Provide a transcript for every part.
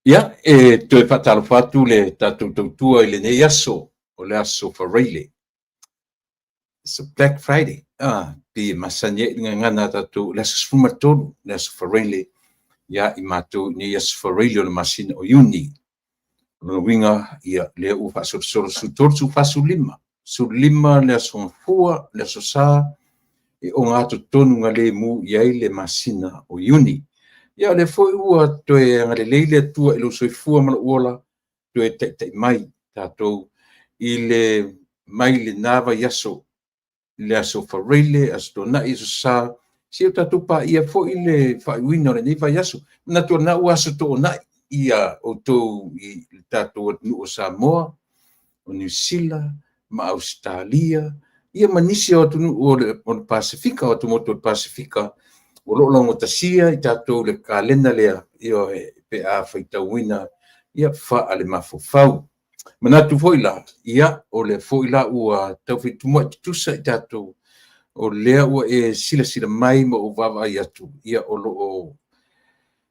Ia, toe whatalawhatu le tātou tautua i le nei aso, o le aso whareile. So Black Friday. Pi masanye ngana tātou le aso sfumatolu, le aso whareile. Ia i mātou nei aso whareile o le masina o Iuni. Lona winga ia le u whasoro sutoro su whasu lima. Su lima le aso ngafua, le aso sā, e o ngātou tonu ngā le mu iai le masina o Iuni. Ia le foi ua toe ngale leile tua ilo soifua mana uola toe te mai tātou i le mai le nava yaso le aso whareile aso tō na iso sā si o tātou pa ia foi le whaiwina o le nei yaso na tō na ua aso tō na ia o tō i tātou atunu o Samoa o New Zealand ma Australia ia manisi o atunu o le Pasifika o tumoto o Pasifika o lo longo tasia i tātou le kalena lea io pe a whaitauina ia wha ale mafofau. Manatu foila ia o le foila ua tauwhitumua tusa i tātou o lea ua e sila mai ma o wawa i atu ia o lo o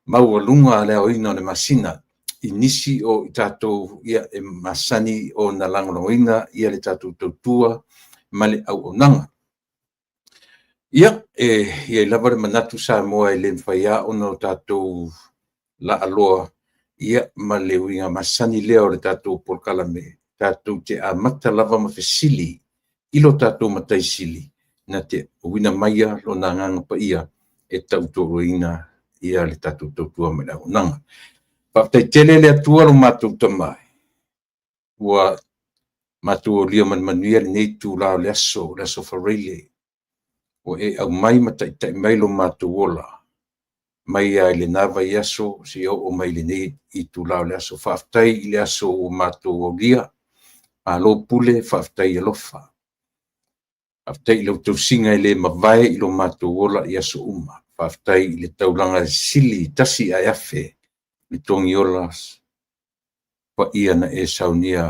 maualunga lea o ina o le masina i nisi o i tātou ia e masani o na langoloina ia le tātou tautua ma le au onanga. Ia, ia lava le manatu Samoa i le mwhaia ono tātou la aloa, ia ma le winga masani lea o le tātou polkalame, tātou te a mata lava ma fesili, ilo tātou matai sili, na te wina maia lo na nganga pa ia, e tautou ina ia le tātou tautua me la unanga. Paftai tele le atua lo mātou tamai, ua mātou o lia manuia le neitu lao le aso whareile, o e au mai matai mai lo mātou ola. Mai ai le nava i aso, si o mai le nei i tu lao le aso whaftai i le aso o mātou o lia, a lo pule whaftai i alofa. Whaftai i lau tausinga i le mawai i lo mātou ola i aso uma. Whaftai i le taulanga sili tasi a afe, le tongi olas, pa ia na e saunia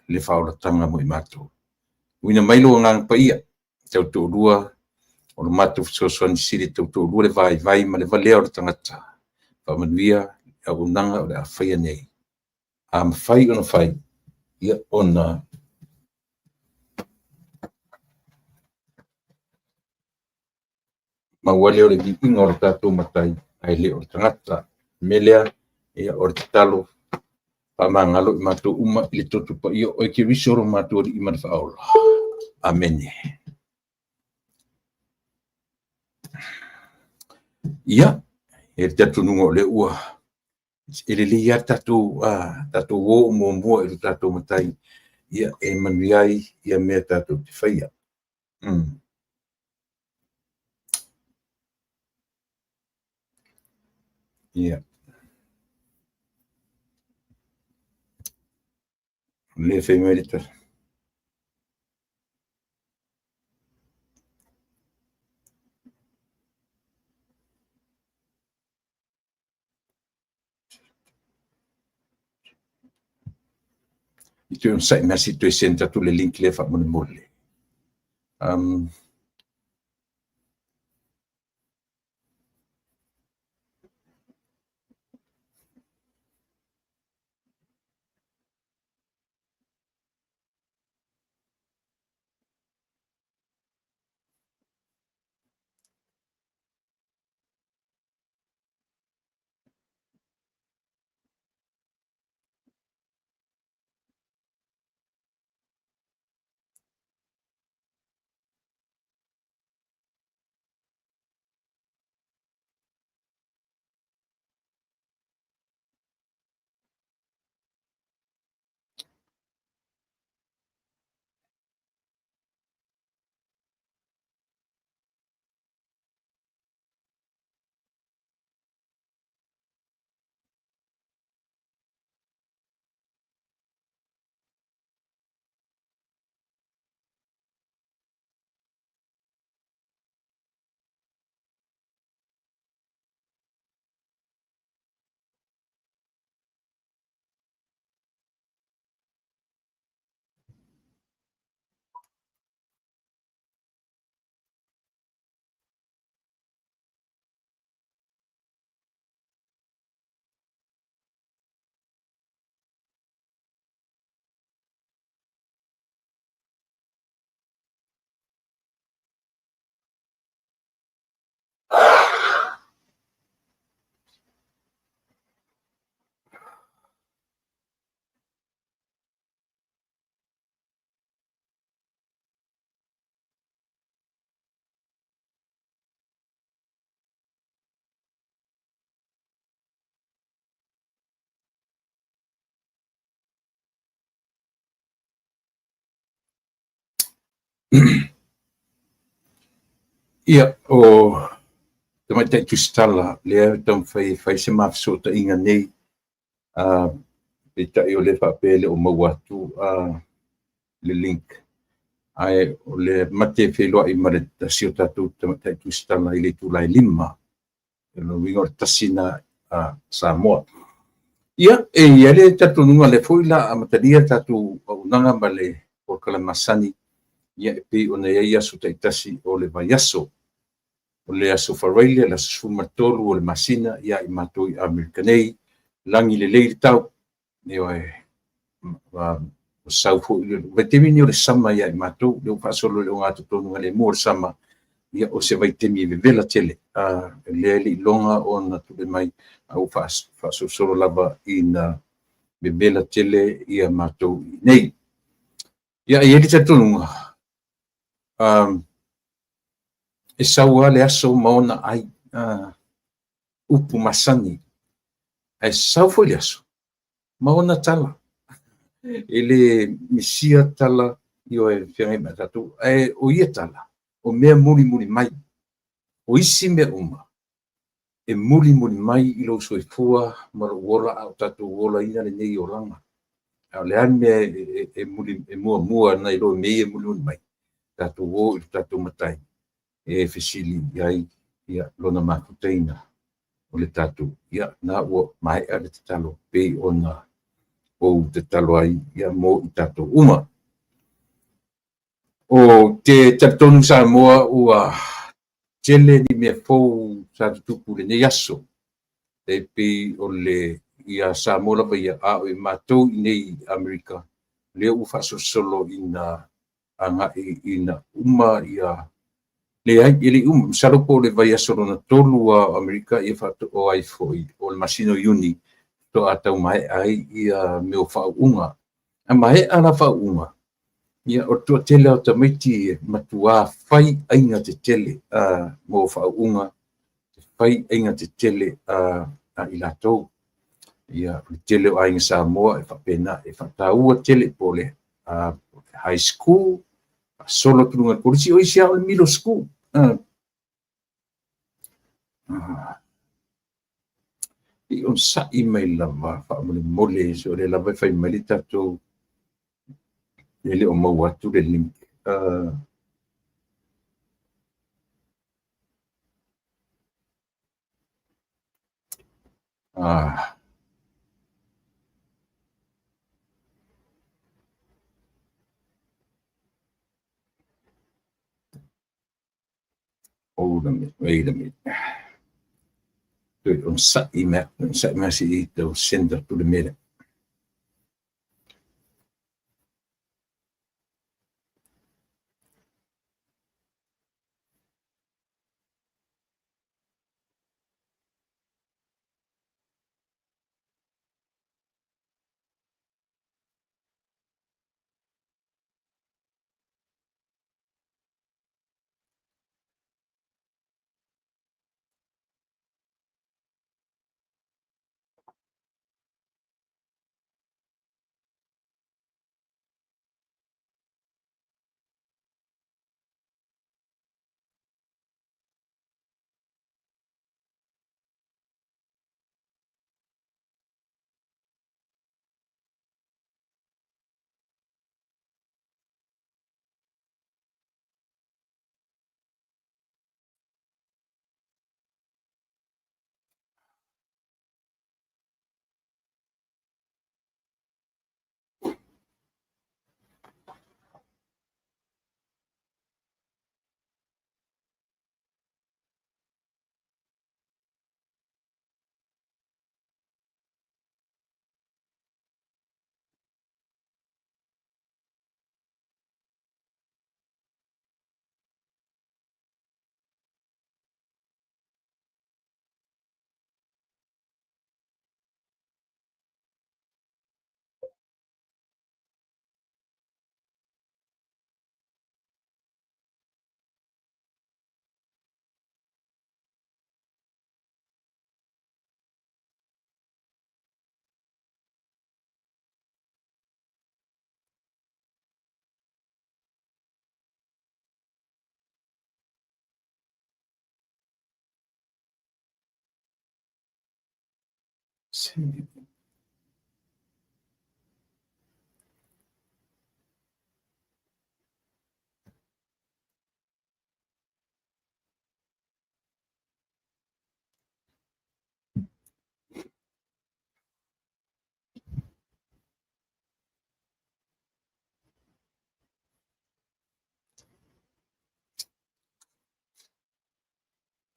le whaolatanga mo i mātou. Wina mailo ngang pa ia, tautou rua, o le mātou fitosoani siri tautou lua le vai ma le valea o le tangata. Whamanuia au unanga o le awhaia nei. A mawhai ona whai, ia ona mawale o le vipinga o le tātou matai, ai le o le tangata, melea, ia o le talo, pamangalo i mātou uma i le totu pa ia o e kirisoro mātou i mana whaola. Amene. Ia, e tatu nungo le ua. E le lia tatou o mua i tatou matai. Ia e manuiai, ia mea tatou te whaia. Ia. Le whai merita. I tui on sai masi tui senta tu le link le wha mone mole. Ia, o tamai tai tustala, lea tam fai se mafso ta inga nei, pe tai o le whapele o mawatu, le link. Ai, o le mate whelua I mare tasio tatu tamai tai tustala I le tulai lima, e lo wingo tasina Samoa. Ia, e ia le tatu nunga le fuila, amataria tatu au nanga ma le o kalamasani, ia e pe ona ia su taitasi o le vaiaso, o le aso Faraile, la sumatolu o le masina, ia I mātou I Amerikanei, langi le leiri tau, ne o o sau fu, vaitemi ni o le sama ia I mātou, le o whaasolo le o ngā tonu le mua le sama, ia o se vaitemi ve vela tele, le li longa o na tule mai, au whaasolo lava I na ve vela tele ia mātou nei. Ia I eli tatununga, e saua le aso maona ai upu masani, e sau foi le aso, maona tala, ele misia tala, io e whiangai mai tatu, o ia tala, o mea muli muli mai, o isi mea uma, e muli muli mai I lo soifua, maro wola au tatu wola ina le nei o langa. Au le ane e muli, e mua mua na I lo mei e muli muli mai, tatu wo, tatu matai, e fesili iai, ia lona makuteina, o le tatu, ia na ua mai ale te talo, pe ona, o te talo ai, ia mo I tatu uma. O te tatonu Samoa ua tele ni mea fou sa tutupu le nei aso, te pe o le ia Samoa lava ia a o I mātou I nei Amerika, lea ua whaasosolo ina anga ina uma ia le ai ele salo po le vai aso na tolu a Amerika ia whatu o ai foi o le masino uni to atau mai ai ia me o whaunga. A mai ana whaunga. Ia o to tele o tamaiti matua whai ainga te tele mo whaunga. Whai ainga te tele a I latou. Ia o tele o ainga Samoa e whapena e whataua tele po le high school, solo tunga polisi o isi au middle school. I on sa'i mai lava whaamole so le lava whai mali tatou e le o mau atu le link. Hold a minute, wait a minute. On sa'i mea si I tau send up to the minute.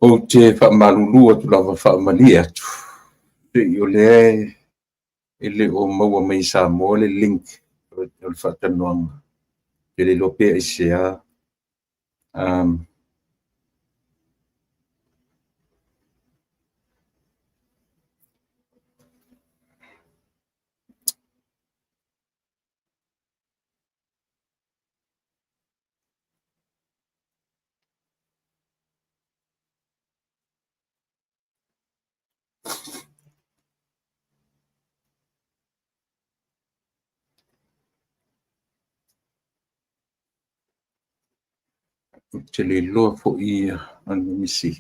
o te whaamalulua tu lava whaamalia atu. O le ele o maua mai sa mo le link o le whaatanoanga. Ke le lopea i sea. Te le loa fo i anu misi.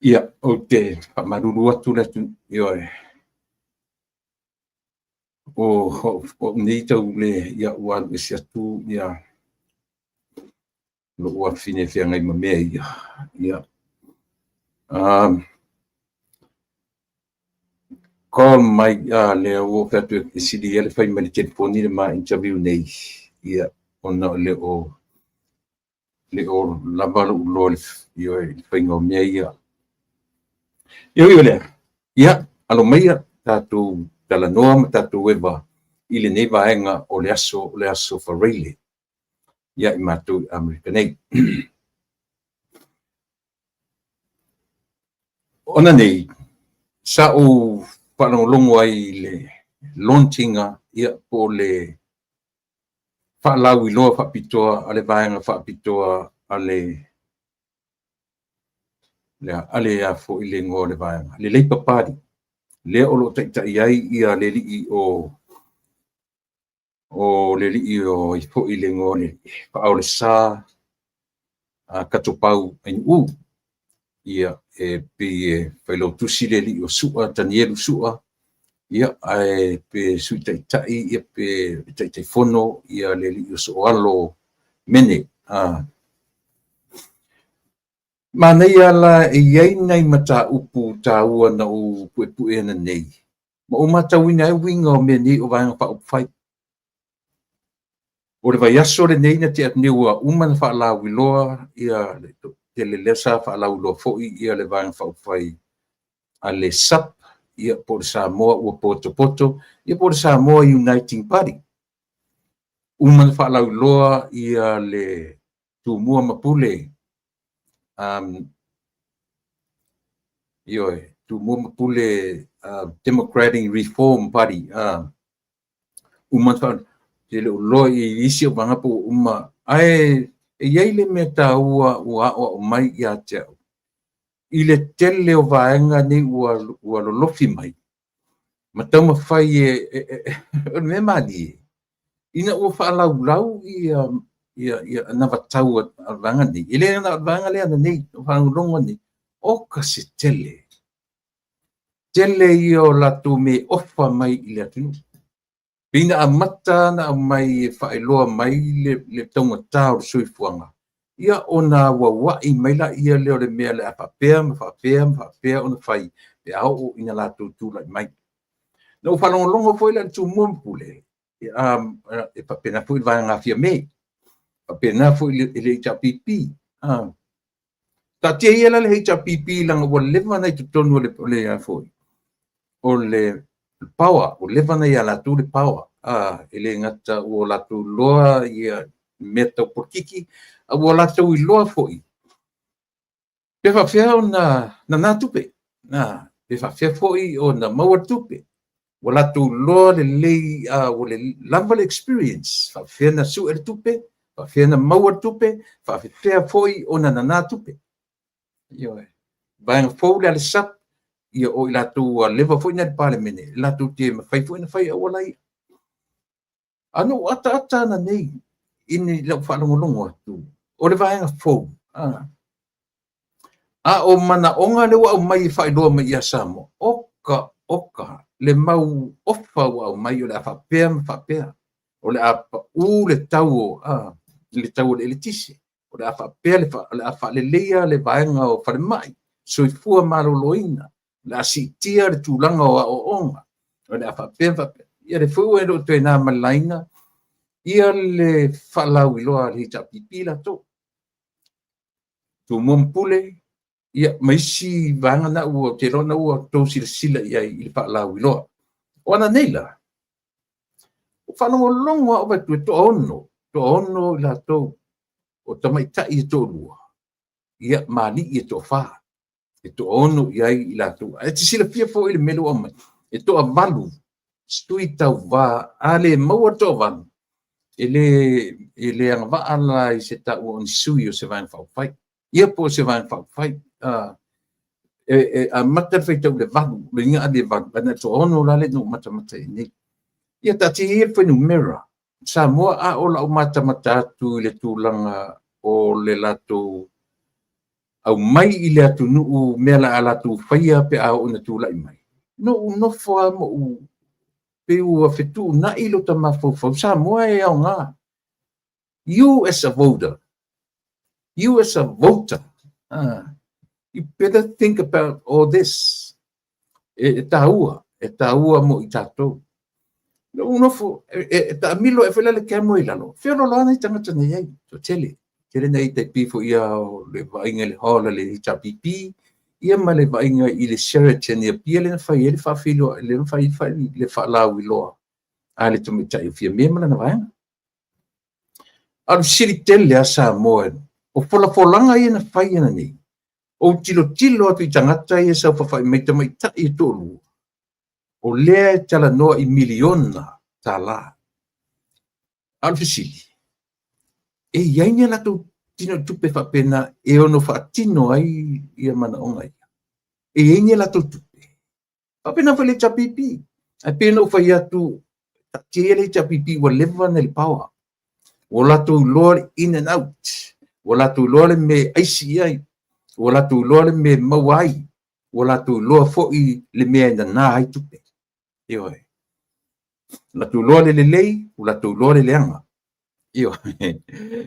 Ia, o te whaamaruru atu le tu, ioe. O nei tau le ia ualu e si atu, ia lo ua fine fia ngai ma mea ia. Ia. Call mai le o fatu e sidi ele fai ma le telefoni le ma interview nei. Ia, ona le o lava lo ulo le ioe fai ngau mea ia. Io le. Ia, alo meia tatu talanoa ma tatu eva i le nei vaenga o le aso whareile. Ia i matu Amerika nei. Ona nei, sa o whanonglongo ai le lontinga ia po le whaalau I loa whapitoa, ale vaenga whapitoa, ale a fo I le ngō le vaenga. Le leipa pari, le olo taitai ai ia le li o le li o I fo I le ngō le whaau le sā, katopau ai ia pe whailo tusi le li o sua, tanielu sua, ia pe sui taitai, ia pe taitai fono, ia le li o soalo mene. Ma nei ala iai nei mata upu ta ua na u pue na nei. Ma o mata wina winga o me nei o vanga pa upwhai. O le vai aso le nei na te atniua umana wha la wiloa, ia te le lesa wha la wiloa foi, ia le vanga pa upwhai. A le sap, ia po le Samoa ua poto, ia po le Samoa Uniting Party. Umana wha la wiloa, ia le tumua mapule, tumua mapule Democratic Reform Party, umana wha te le uloa I isi o vanga po ai iai le me ta ua o mai ia te au. I le tele o vaenga ni ua lolofi mai. Ma tau ma whai me mali. Ina ua whaalau ia nawa tau a vanga ni. Ile na vanga le ana ni, whaangulonga ni. O ka se tele. Tele I o latu me ofa mai I le atunu. Pina a mata na mai whaeloa mai le taunga tau suifuanga. Ia ona wawai mai la ia leo le mea le apapea, mawhapea, ona whai pe au o ina la tūtūla mai. Na whalongolongo foi la tūmua mpule. E papena foi vai ngā fia me. Papena foi le HRPP. Ta tia ia la le HRPP langa wa lewa nei tutonu le a foi. O le power, o lewa nei a la tū le power. Ele ngata o la tū loa ia meta porkiki. A wala tau I loa foi. Pe whawhia o na tupe. Pe whawhia foi o na maua tupe. Wala tau loa le lei, o le level experience. Whawhia na su ele tupe. Whawhia na maua tupe. Whawhia foi o na tupe. Bainga fau le ale sap. Ia o I la tau lewa foi na pale mene. La tau te mawhai foi na whai a wala I. Ano ata na nei. Ini lau whalongolongo atu. O le vaenga fau. O mana onga le wa mai whailoa mai ia Samoa. Oka. Le mau ofa wa mai o le awhapea. O le apa le tau le tau le tisi. O le awhapea le awhalelea le vaenga o whale mai. Soifua maloloina. Le asitia le tūlanga o onga. O le awhapea. Ia le fuu e ro tue nā malaina. Ia le whalau iloa le HRPP la tō. Tu mumpule, ia maisi vanga na ua, te rona ua tō sila ia I whalau iloa. O ana neila. O whanongolongo o vai tue tō ono I la tō. O tamaitai I tō lua. Ia mali I tō wha. E tō ono I la tō. E te sila pia fo I le melu o mai. E tō a valu. Stui tau wā. Ale maua tō valu. Ele ang vaala I se tau o nisui o se vain whauwhai. Ia po se vain whauwhai. A mata whai tau le valu. Le inga ade valu. Ana tō ono la le no mata I nei. Ia tati hir whai numera. Samoa o la o mata atu le tūlanga o le lato au mai I le atu nuu mea la alatu whaia pe a o na tūla I mai. No wha mo u pe ua whetu na ilo ta mawhau Samoa e au ngā. You as a voter, you as a voter, you better think about all this. E taua mo I tātou. No fo, ta milo e whelele kia mo I lalo. Whiolo loana I tangata nei ai, to tele. Tele nei te pifo ia o le vainga le hola le HRPP, ia ma le vainga I le Sheraton ia pia le na whai e le whawhilo, le na whai le whaalau I loa. A le tumitai o fia mea mana na vainga. Alu siri tele a Samoa, o whalafolanga I na whai ana nei. O tilo atu I tangata ia sa whawhai mai tamai ta I tolu. O lea tala noa I miliona ta la. Alfisili. E iaini lato tino tupe whapena e ono whaatino ai ia mana onga ia. E iaini lato tupe. Whapena whale tapipi. Ai pena whai atu tiele tapipi wa lewa na li pawa. O lato loa in and out. O lato loa me aisi ai. O lato loa me mawai. O lato loa fo'i le mea ina nā ai tupe. Io ai. Lato loa le lei, o lato loa le leanga. Io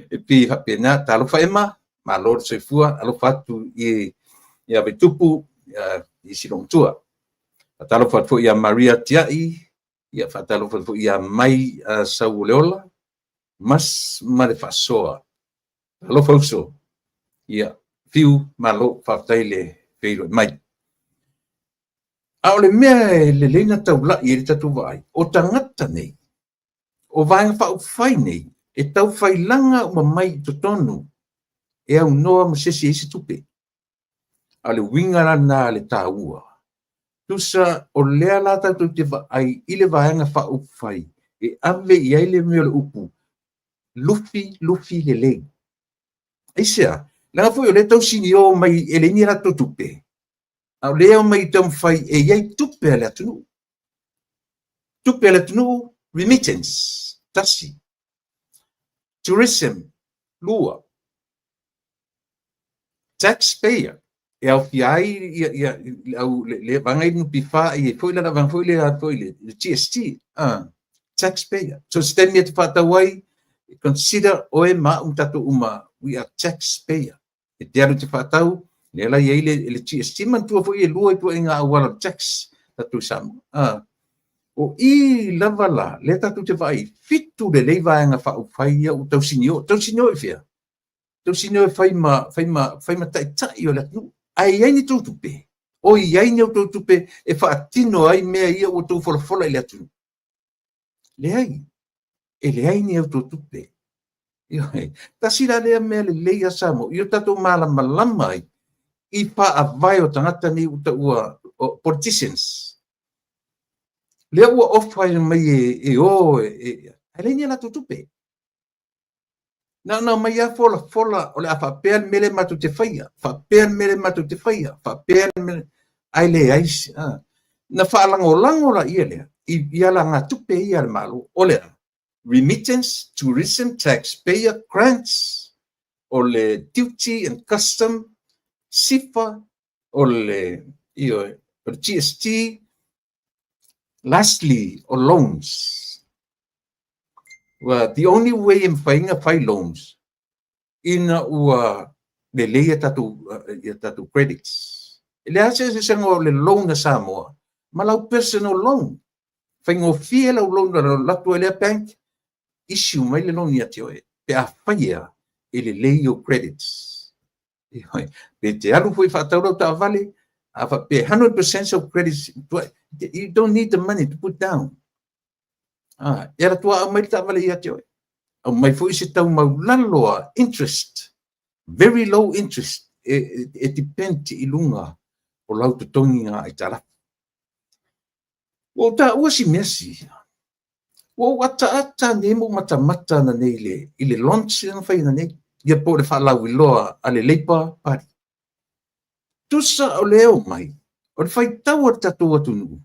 e pi hapena talo faema ma lor se fua alo fatu I ave tupu I silong tua talo fatu ia Maria Tiai ia fatalo fatu ia mai Sauleola mas male fasoa alo fauso ia fiu malo fataile feilo mai aole me le leina taula I tatu vai o tangata nei o vai fa fai nei e tau whailanga o mai totonu e au noa mo sesi isi tupe. Ale wingara na le tāua. Tusa o lea lata tu te ai ile vaenga wha upwhai e ave I aile mea le upu. Lufi le lei. Aisea, langa fui o le tau sini o mai ele ni rato tupe. Au lea mai tau mwhai e iai tupe ale atunu. Tupe ale atunu remittance. Tasi. Tourism, lua. Taxpayer. E au fiai au le vangai no pifa e foi la van foi le GST. Taxpayer. So stand me to fatawai consider oe ma tatu uma we are taxpayer. E te alu te fatau le la ye le GST man tu foi lua tu inga wala tax tatu sam. O I lavala le tatu te vai fitu le leiva nga fa fai o tau sinio e fia tau sinio fai ma tai o la tu ai ni tu pe o ai ni tu pe e fa tino ai me ia o tu fola le tu le ai ni tu pe io ta sira le me le ia samo io tatu mala mai I pa avai o tangata ni ua politicians le ua ofai mai ale ni la tutupe na mai a fola o le fa per mele matu te faia ai le ai na fa lango la ile ia la nga tupe ia malu ole remittance tourism taxpayer grants o le duty and custom sifa o le GST. Lastly, or loans. Well, the only way in paying loans in the lei tatu credits. Ele hace se le loan na Samoa, malau personal loan. Faingo fie la loan la tu ele bank issue mai le loan ya tio pe a faia ele lei o credits. Pe te alu foi fatau ta vale pay 100% of credits. You don't need the money to put down. Era tua mai ta vale ia tio. O mai foi se tau maulaloa interest. Very low interest. It depends I lunga o lau te tonginga I tala. O ta uasi mesi. O ata nemo mata na neile. Ile launch na fai na nei. Ia po le whalau I loa ale leipa pari. Tusa o leo mai. O le fai tau o tatu atunu.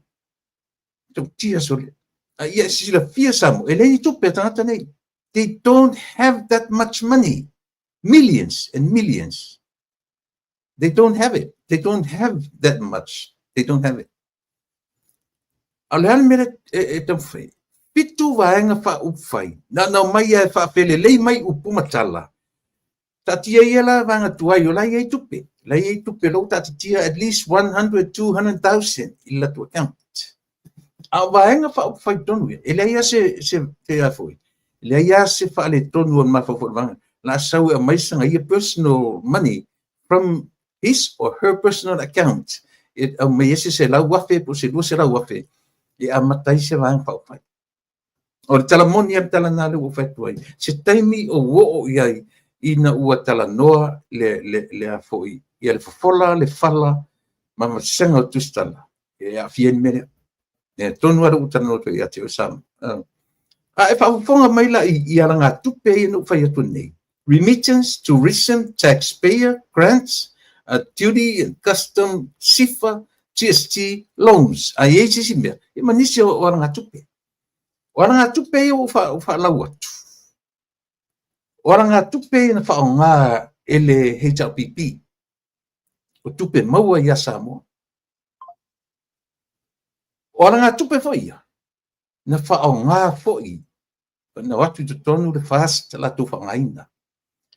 Tau tia sole. Ia sila fia samu. Eleni tupe tangata nei. They don't have that much money. Millions and millions. They don't have it. They don't have that much. They don't have it. Alehal mele tau fai. Pitu vaenga fa upfai. Na mai e fa pele lei mai upumatala. Tatia ia la vanga tuai o lai ei tupe. Lai ei tupe lo tatia at least 100, 200,000 ila tu account. A vaenga fa upfai tonu ia. Ele ia se afoi. Ele ia se fa le tonu on mafa fo vanga. La sau e mai sanga ia personal money from his or her personal account. It mai ese se la wafe po se se la wafe. E a matai se vanga fa upfai. O tala moni am tala na le wafe tuai. Se taimi o wo o iai ina ua tala noa le afoi ia le fofola le fala ma masenga o tustala e a fien mele e tonu ara utano to ia te o sam e whaafonga mai la i aranga tupe i no whai atu nei. Remittance, tourism, taxpayer, grants, duty and custom, SIFA, GST, loans. A i eisi si mea. I manisi o aranga tupe. O aranga tupe i o whaalau atu. O aranga tupe i na whaonga ele HRPP. O tupe maua i a Samoa. O aranga tupe fo ia. Na whaonga fo i. Na watu te tonu le fast la tu whangaina.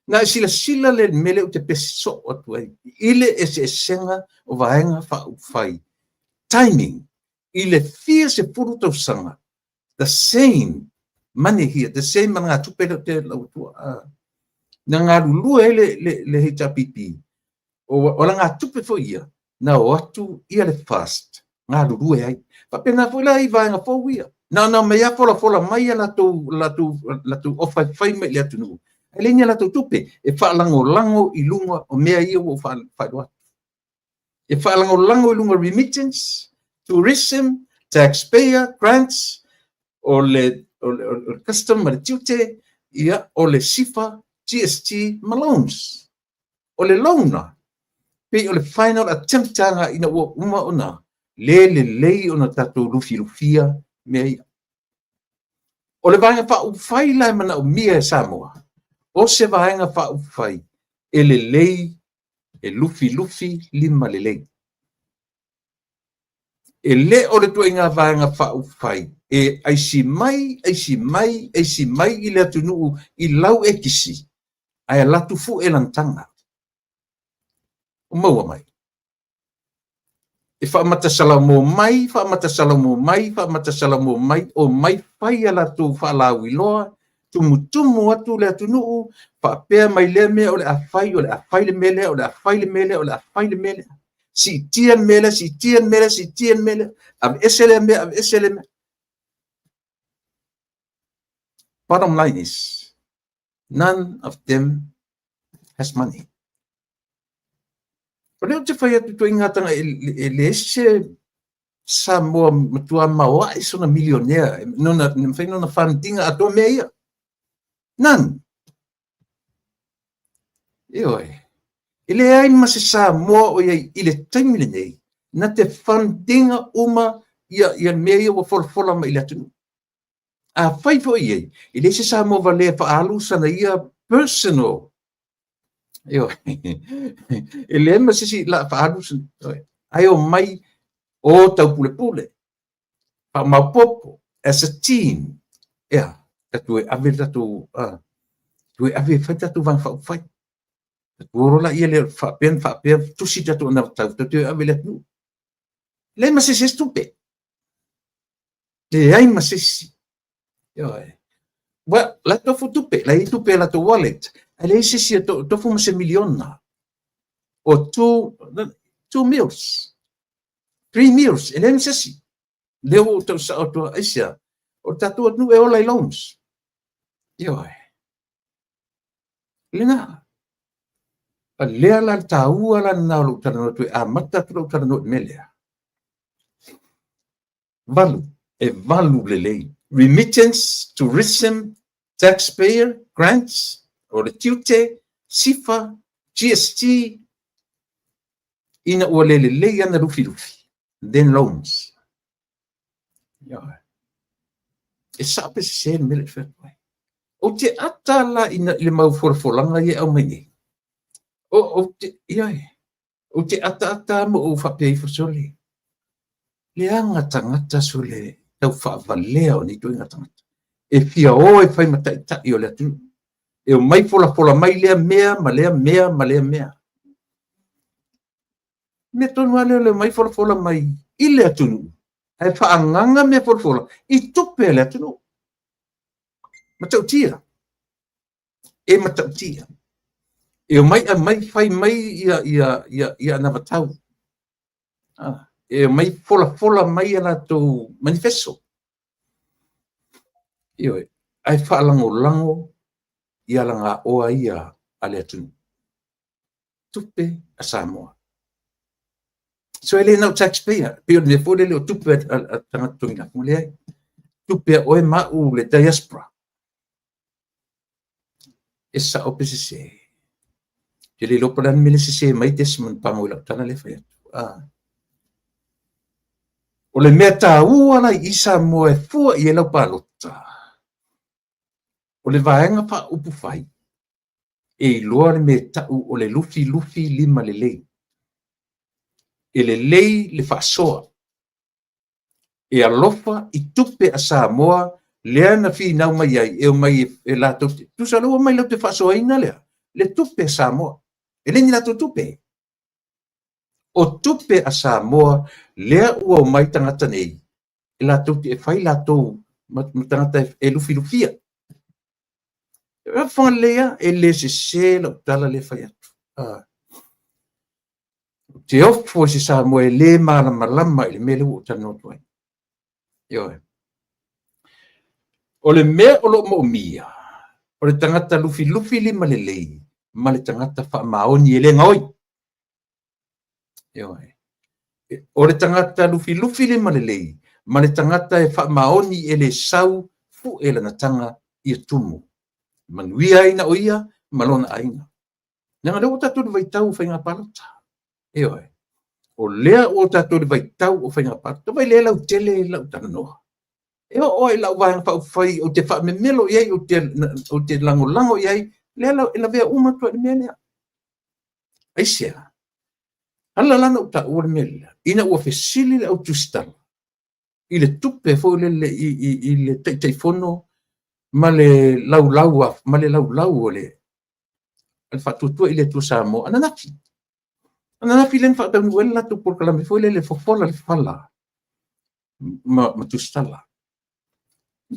Na sila le mele o te peso o tu ai. Ile e senga o vaenga whai. Timing. Ile fia se puru tau sanga. The same money here. The same mana tupe te lau tua. Na ngā lulua le HRPP. O la ngā tupe fo ia. Na o atu ia le fast. Ngā lulua ai. Papena fo la i vaenga fo ia. Na me ia fola mai la tu ofai me le tunu. Ele nya la tu tupe e fa lango I lunga o mea ia o fa doa. E fa lango I lunga remittance, tourism, taxpayer, grants, o le custom ma duty, ia o le SIFA, GST, ma loans. O le loan pe o le final attempt tanga ina ua uma ona. Le ona tatu lufia mea ia. O le vaenga whaufai lai mana o mia e Samoa. O se vaenga whaufai e le lei e lufi lima le lei. E le o le tuenga vaenga whaufai e aisi mai I le atunu I lau e kisi. Ai latu fu e lantanga. O maua mai. E whaamatasa mo mai, o mai whai ala tu whalau iloa, tumu atu le atunu, whaapea mai le mea o le awhai, o le awhai le mele, si tian mele, av esele mea. Bottom line is, none of them has money. Pero te whai atu ingatanga e le ese Samoa matua maua e sona milionea. Nona whantinga ato mea ia. None. Ioi. Ile ai mase Samoa o iai ile taimile nei. Na te whantinga uma ia mea ia wa fola ma ile atunu. A whai fo iai. Ile ese Samoa valea whaalu sana ia personal. Ioi. Ile mase si la whaalu sana. Ai o mai o tau pule. Pa maupopo as a team. Yeah. Tatu e ave tatu whai tatu vang whai. Tatu orola ia le whapea tusi tatu na tatu e ave tatu. Le masese stupe. Le ai masese. Well, la tofu tupe, la tupe la to wallet. Ale sisi tofu mase miliona. O 2 meals. 3 meals. Ele masese. Leo tau sa o tua aisia. O tatu atu e olai loans. Ioi. Lena. A lea la taua la na lo tana tu a mata tu tana no melea. Valu le lei. Remittance, tourism, taxpayer, grants, or the tute, SIFA, GST, ina o le lei ana rufi. Then loans. Ioi. E sape se mele whai. O te atala ina le mau forfolanga ia au mai. O te ata mo o whapei fosole. Le anga tangata sole tau whaavalea o ni tu inga tangata. E fia o e whai matai tai o le atu. E o mai fola mai lea mea, ma lea mea. Me tonu ale le mai fola mai I le atunu. Ai whaanganga me fola. I tupe le atunu. Matau tia. E matau tia. E o mai whai mai ia na watau. E o mai fola mai ala tō manifesto. Ioi, ai whaalango ia langa oa ia ale atunu. tupe a Samoa. So ele no taxpayer, pio me fo le o tupe a tanga tunga mole ai. Tupe o e ma u le diaspora. Essa o PCC. Ele lo para me le se mai desmond pangola tana le fa. O le mea tā ua lai i Samoa e fua i e lau palota. O le vaenga pa upu fai. E i loa le mea tau o le lufi lima le lei. E le lei le whaasoa. E alofa i tupe a Samoa lea na fi nau mai ai e o mai e lato. Tu sa lua mai lau te whaasoa ina lea. Le tupe a Samoa. E le ni lato tupe. O tupe a Samoa lea ua o mai tangata nei. E lato te e whai lato tangata e lufia. E whangalea e le se lau tala le whai atu. Te ofo se Samoa e le malama i le mele u tano tuai. Ioe. O le mea o lo mo mia. O le tangata lufi lima le lei. Ma le tangata wha maoni e le ngoi. Ioe. O le tangata lufi lima le lei. Ma le tangata e wha maoni e le sau fu e la natanga i tumu. Manuia ina o ia, malona aina. Nanga leo tatu le vaitau whainga palota. Ioe. O lea o tatu le vaitau o whainga palota. Vai lea lau tele lau tana noa. Eo oi lau vang fa fai o te fa me melo ye o te lango ye le la vea uma to me ne ai sia alla la no ta o me ina o fesili o tustal ile tupe fo le ile te fono male lau ole al fa tu ile tu samo ana na filen fa ta nuela tu por kala me fo le fofola le fala ma tustala.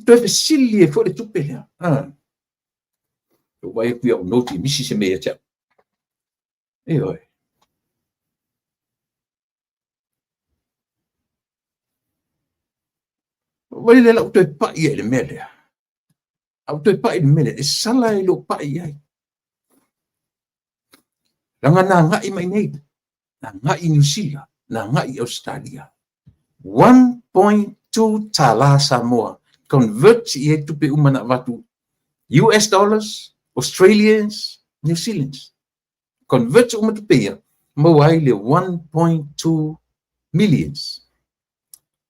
Tu e sili e fo le tupe lea. O vai e kuia o noti misi se mea tia. E oi. Vai le lau toi pai e le mele. Au toi pai le mele. E sala e lo pai ai. Ranga na ngai mai nei. Na ngai New Zealand. Na ngai Australia. 1.2 tala Samoa. Convert i e tupe umana watu. US dollars, Australians, New Zealands. Convert uma tupe ia. Mau ai le 1.2 millions.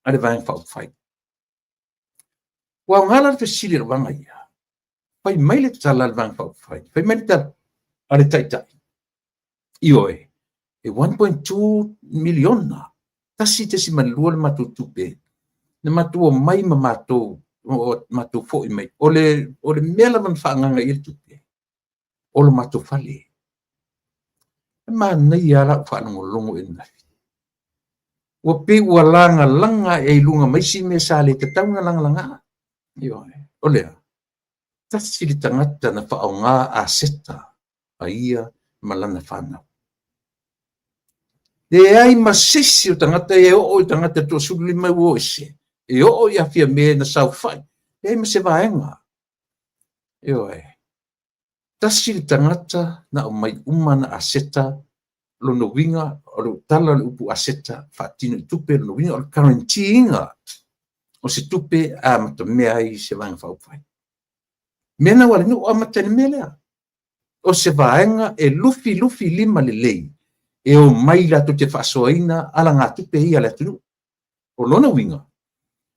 Ade vai fai. Wa ngala te silir wanga ia. Pai mai le tala vang fai. Pai mai ta ale tai. Ioe. E 1.2 million na. Tasi te si manlua le matu tupe. Na matu o mai ma matu fo i mai. O le mela man whaanganga i tupe. O le matu fale. Ma nei ala whaanongo longo e nafi. Ua pe ua langa e lunga mai si me sa le te taunga langa. Ioe. O lea. Tasi li tangata na whaonga a seta a ia malana whanau. E ai masisi o tangata e o tangata to suli mai o ese. E o ia fia me na sau fai. E ai mase vaenga. Ioe. Tasi li tangata na o mai umana a seta lo no winga o lo tala lo upu a seta fatino i tupe lo no winga o lo karantinga. O se tupe a mata mea ai se vaenga fau fai. Mena wale no o matene melea. O se vaenga e lufi lima le lei. E o mai la to te whaasoaina ala ngā tupe ia le atunu. O lona winga.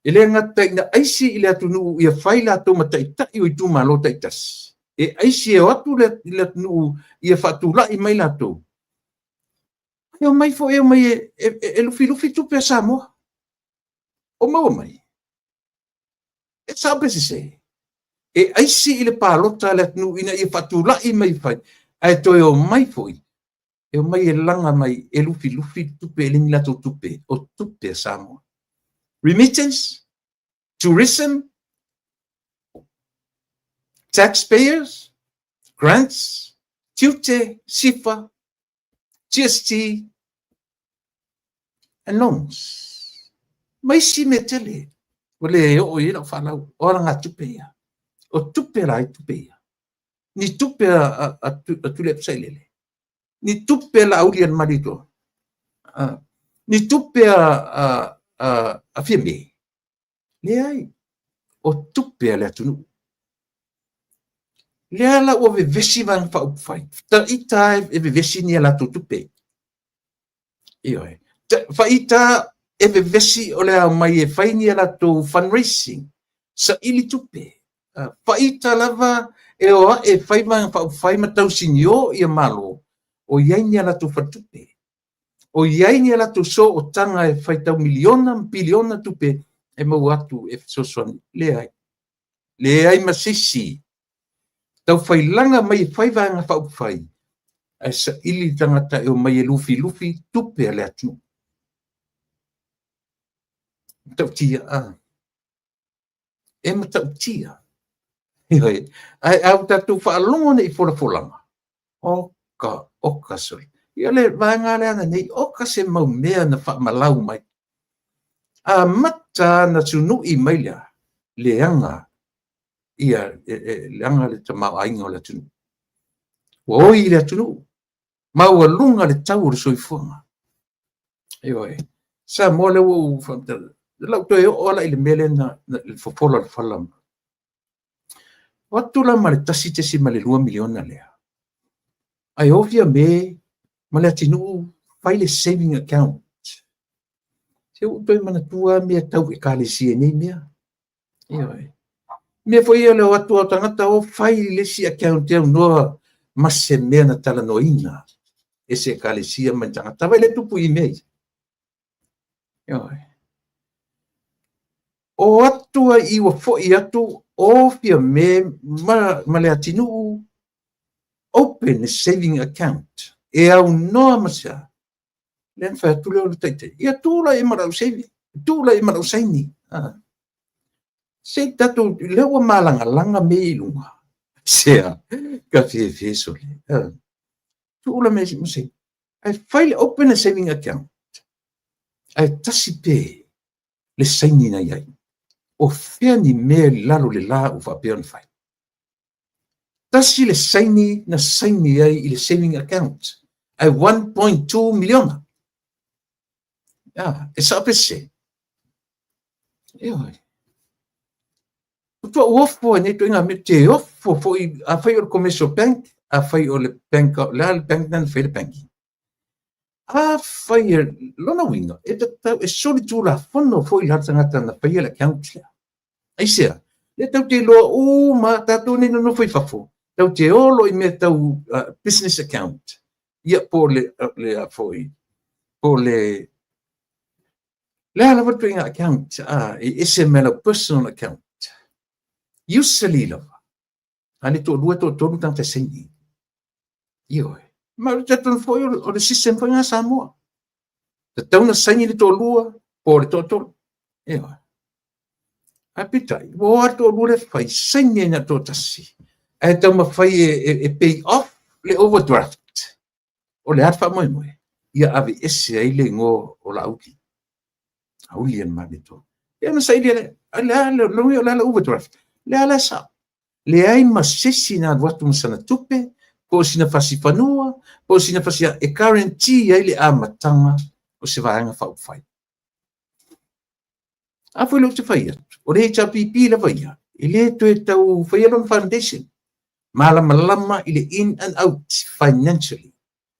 E le ngata ina aisi i le atunu ia whai la to mata i tai o i tu malo tai tas. E aisi e o atu le atunu ia whaatula i mai la to. E o mai fo e o mai e lufi tupe a Samoa. O mau mai. E sabe se se. E aisi i le pālota le atunu ina ia whaatula i mai whai. Ai to e o mai foi. E o mai e langa mai e lufi tupe e lini lato tupe. O tupe a Samoa. Remittance, tourism, taxpayers, grants, tute, SIFA, GST, and loans. Mai si me tele. O le o ina whanau. Ora ngā tupe ia. O tupe rai tupe ia. Ni tupe a tule psailele. ni tupe la aulian marito ni tupe a fiame le ai o tupe le tunu le ala o ve vesi van fa fai ta ita e ve vesi ni ala tupe io fa ita e ve vesi o le mai e fai ni ala to fundraising sa ili tupe fa ita lava e o e fai van fa fai matau sinio ia malo o iai ni ala to fatupe o iai ni ala to so o tanga e fai tau miliona biliona tupe e mau atu e so le ai masisi tau fai langa mai fai vanga fa fai ai sa ili tangata e o mai lufi tupe ale atu tau tia e ma tau tia ai au tatu fa longo nei fola oka soi ia le vanga le ana nei oka se mau mea na fa malau mai mata na tunu i mai le anga ia le anga le tamau ainga le tunu oi le tunu mau alunga le tau le soifuanga sa mo le wo lau to e ola i le mele na le fofola le falam watu la ma le tasi te si ma le 2 miliona lea ai ovia me ma le atinu fai le saving account se u toi mana tua me tau e kalesi nei mea me foi ele o atu tangata o fai le si account e no ma se me na tala noina ese kalesi ma tangata vai le tupu i mei o atu i o foi atu o fia me ma le atinu open a saving account e au noa masa len fa tu le tete ia tu la e mara saving tu la e mara saini se tatu le o malanga me lunga sea ka fe so le tu la me se ai file open a saving account ai tasipe le saini na ia o fea ni me lalo le la o fa pe on fai tasi le saini na saini ai i le saving account ai 1.2 miliona e sa pese tu ofo ne to inga mete ofo foi a fai o commercial bank a fai o le bank la bank nan fai le banki a fai lona winga e ta soli tu la fono foi la tanga na fai le account ai sia le tau te lo ma ta to ni no foi fafo tau te olo i me tau business account ia po le foi po le ala watu account ese mela personal account usually lava ani to lua to tanta sengi io ma te ton foi o le system foi nga Samoa te tau na sengi to lua po le to io apitai wo to lua fai sengi na to tasi e tau ma fai e pay off le overdraft o le harfa moi ia ave ese ai le ngo o la uki aulian manito ia na sai le la overdraft le ala sa le ai masisi na watu msana tupe po sina fasi fanua po sina fasi e guarantee ai le amatanga o se vaanga fa fai a foi lo te fai o le HRPP la vai ile to e tau Fayalon Foundation malama ile in and out financially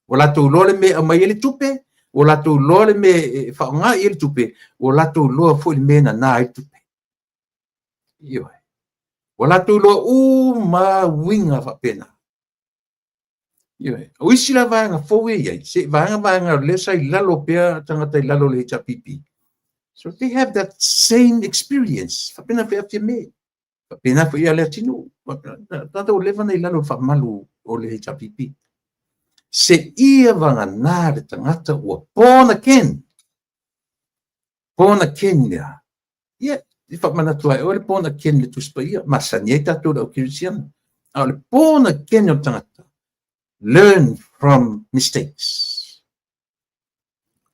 wala to lo le me mai ele tupe wala to lo le me fa nga ele tupe wala to lo fo le me na ele tupe io wala tu lo ma winga fa pena io o isi la vanga fo we ia se vanga le sai lalo pe tanga tai lalo le HRPP so they have that same experience fa pena pe me fa pena fa ia le tinu tata o leva nei lalo fa malu o le HRPP se ia vanga na le tangata o pona ken ia i fa mana tua o le pona ken le tuspaia masanieta to o kirisian o le pona ken o tangata learn from mistakes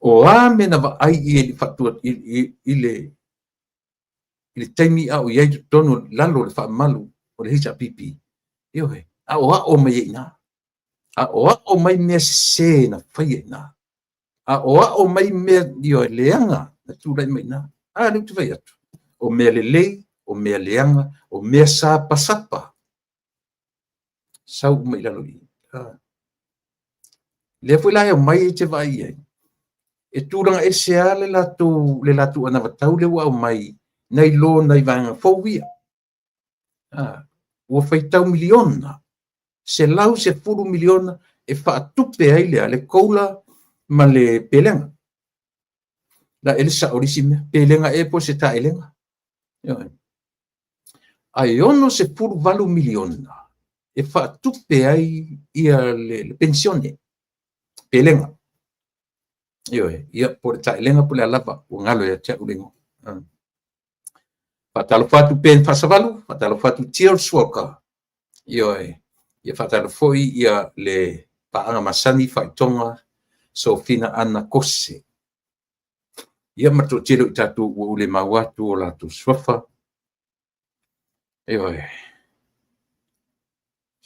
o amena va ai i fatua ile taimi au ia tono lalo le fa malu o le HRPP io he o me ina a o mai mea se na whaia na. A o mai mea io leanga na tūrai mai na. A reu te whai atu. O mea lelei, o mea leanga, o mea sapa sapa. Sau mai lalo i. Le fui lai o mai te vai ai. E tūranga e sea le latu ana watau le wa o mai. Nei lo nei vanga fōwia. Ua whaitau miliona. Se lau se 4 miliona e whaatupe ai lea le koula ma le pelenga. La ele sa orisi mea. Pelenga e po se ta elenga. Ai ono se 4 miliona. E whaatupe ai ia le pensione. Pelenga. Ia po le ta elenga po le alapa. Ua ngalo ia tia uringo. Fatalo fatu pen fasavalu. Fatalo fatu tier suoka. Ia fatalo foi ia le paanga masani whaitonga so fina ana kose. Ia mato tiro i tatu ua ule mawatu o latu swafa. Te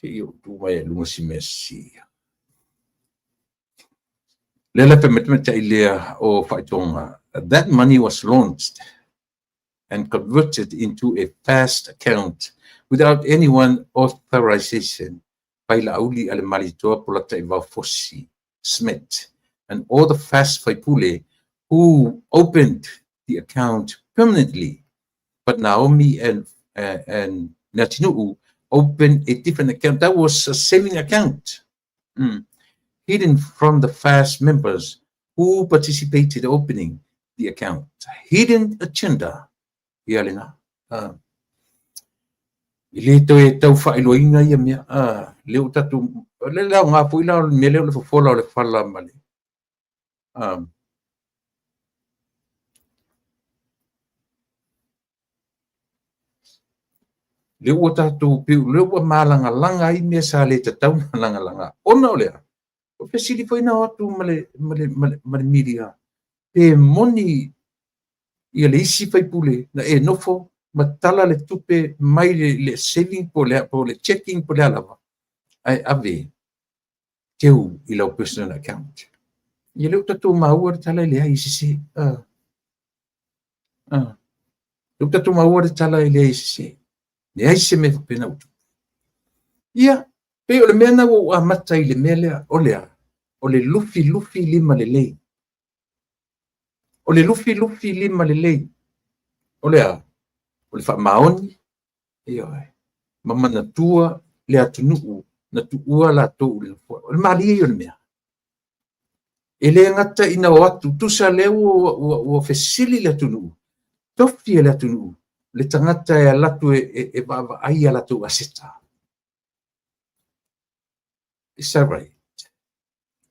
iu tu mai lunga si mesi. Lela pemetemeta i lea o whaitonga. That money was launched and converted into a fast account without anyone authorization. Paila auli ale malitoa polata i Fosi Smith and all the fast Faipule who opened the account permanently. But Naomi and Natinuu opened a different account. That was a saving account. Hidden from the fast members who participated in opening the account. Hidden agenda. Ialina. Ile to e tau whailoinga ia mea. Leo tatu. Le lao ngā pui lao me leo le fofola o le whala male. Leo o tatu piu. Leo o malanga langa i mea sa le tatau na langa langa. Ona o lea. O pesili foi na atu male miria. Pe moni ia le isi Faipule na e nofo matala le tupe mai le saving po le checking po le alava. Ai ave teu i lau personal account. Ia leu tatu maua tala i le ai sisi. Leu tatu maua tala i le ai sisi. Le ai se me pena utu. Ia, pe o le mea na o amata i le mea lea o lea. O le lufi lima le lei. O le lufi lima le lei. O lea. O le whamaoni. Ia, mama na tua le atunuu. Na tuua la tau le fua. O le maali e o le mea. E le ngata ina o atu. Tusa leo o fesili le atunuu. Tofi le atunuu. Le tangata e alatu e bava ai alatu aseta. Is that right?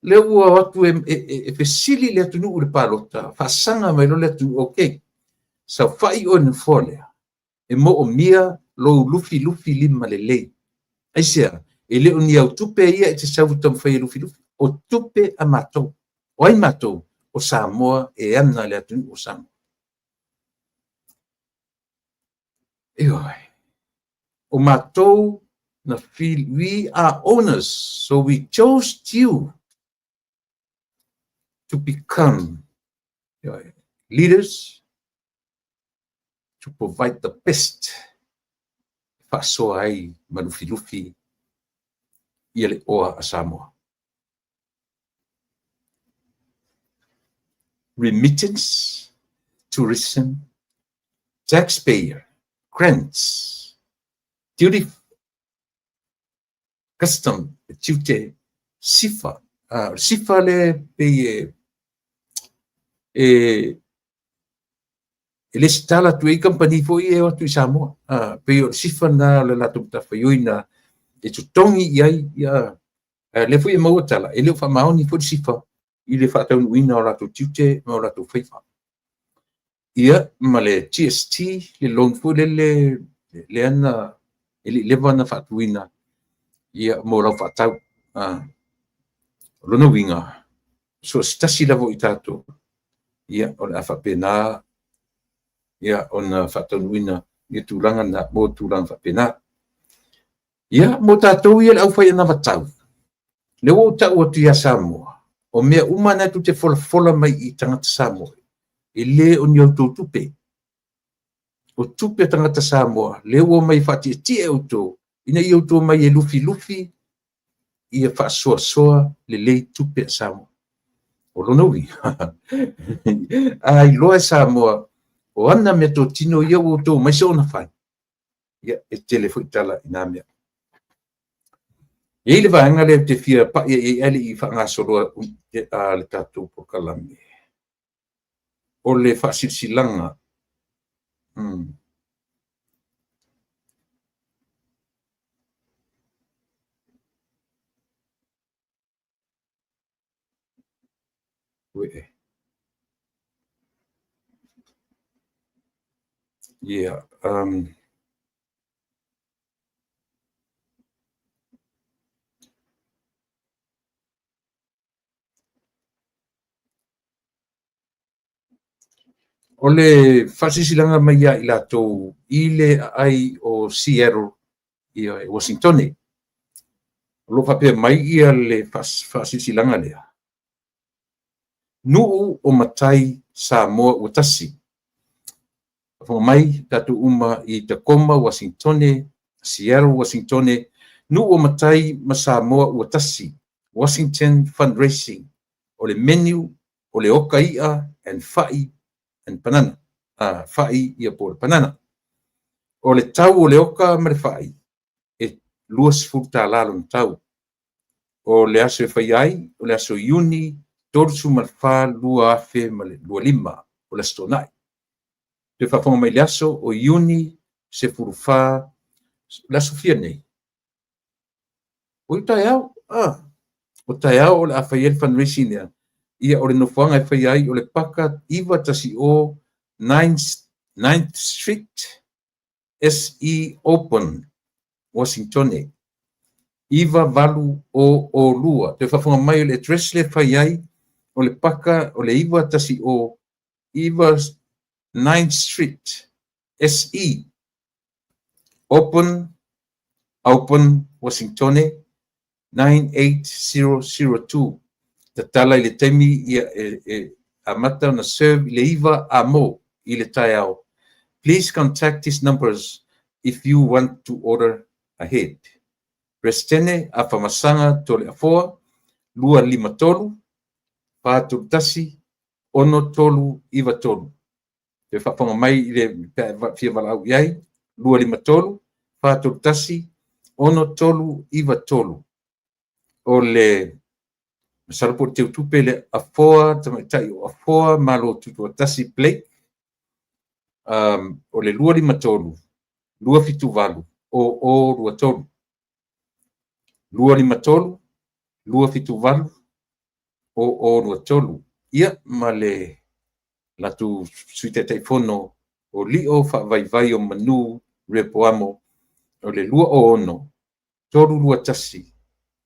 Leo o atu e fesili le atunuu le palota. Fasanga mai lo le atunuu. Okay. Sa fai o ni folea. E mo o mia lo lufi lima le lei. Aisea. E leo ni au tupe ia e te savu tam whai lufi. O tupe a matou. O ai matou. O Samoa e ana le atunu o Samoa. O matou na feel we are owners. So we chose you to become leaders to provide the best. Fasoa ai malufi ia le oa a Samoa. Remittance, tourism, taxpayer, grants, duty, custom, duty, sifa. Sifa le pe le stala tu e company foi e o tu Samoa. Pe o sifa na le la tu ta foi na e tu tongi ia le foi mo tala e le fa maoni foi sifa i le fa tau wina ora tu tute mo ora tu fifa ia ma le GST le long foi le ana le vana fa tu wina ia mo la fa tau lono winga so stasi la vo itato ia ona fa pena ia ona fa tau wina ia tu langa na mo tu langa fa pena ia mo tatou ia au fai na vatau le o ta o tia Samoa o mea umana tu te fola mai I tangata Samoa e le o ni auto tupe o tupe tangata Samoa le o mai fati tie auto ina I auto mai e lufi ia whaasoa le lei tupe Samoa o lonowi ai loa Samoa o ana mea tō tino ia o tō mai se ona whai ia e telefo itala ina mea e le vaenga le te fia pa e ali I whaangasoroa le tātou po kalame o le whasilsilanga yeah o le whasilsilanga mai ia I lātou I le ai o Seattle ia Washington lo whapea mai ia le whasilsilanga lea nuu o matai Samoa ua tasi Fo mai tatu uma I Tacoma, Washington, Seattle, Washington, nuu o matai ma Samoa ua tasi Washington fundraising o le menu o le oka ia and fai and panana fai ia po le panana o le tau o le oka ma le fai e luas futa lalo na tau o le aso e fai ai o le aso iuni torsu ma le fa lua afe ma le lua lima o le stonai te whafonga mai le aso o iuni se furuwha la sofia nei o I tai au o tai au o le awhai el fundraising ia ia o le nofuanga e whai ai o le paka iwa tasi o 9th Street SE Open Washington iwa valu o lua te whafonga mai o le address le whai ai o le paka o le iwa tasi o iwa 9th Street SE Open Washington 98002 tatala I le taimi ia amata na serve le iwa amo I le tai au. Please contact these numbers if you want to order ahead. Prestene a whamasanga tole afoa, lua lima tolu, pātu tasi, ono tolu iwa tolu. Te whaponga mai I le fia walau iai, lua lima tolu, pātu tasi, ono tolu iwa tolu. O le masarapo te utupe le afoa, tamaitai o afoa, malo tutua tasi Blake, o le lua lima tolu, lua fitu walu, o lua tolu. Lua lima tolu, lua fitu walu, o lua tolu. Ia ma le latu suite teifono o lio whaavaivai o manu repoamo o le lua o ono, tolu lua tasi,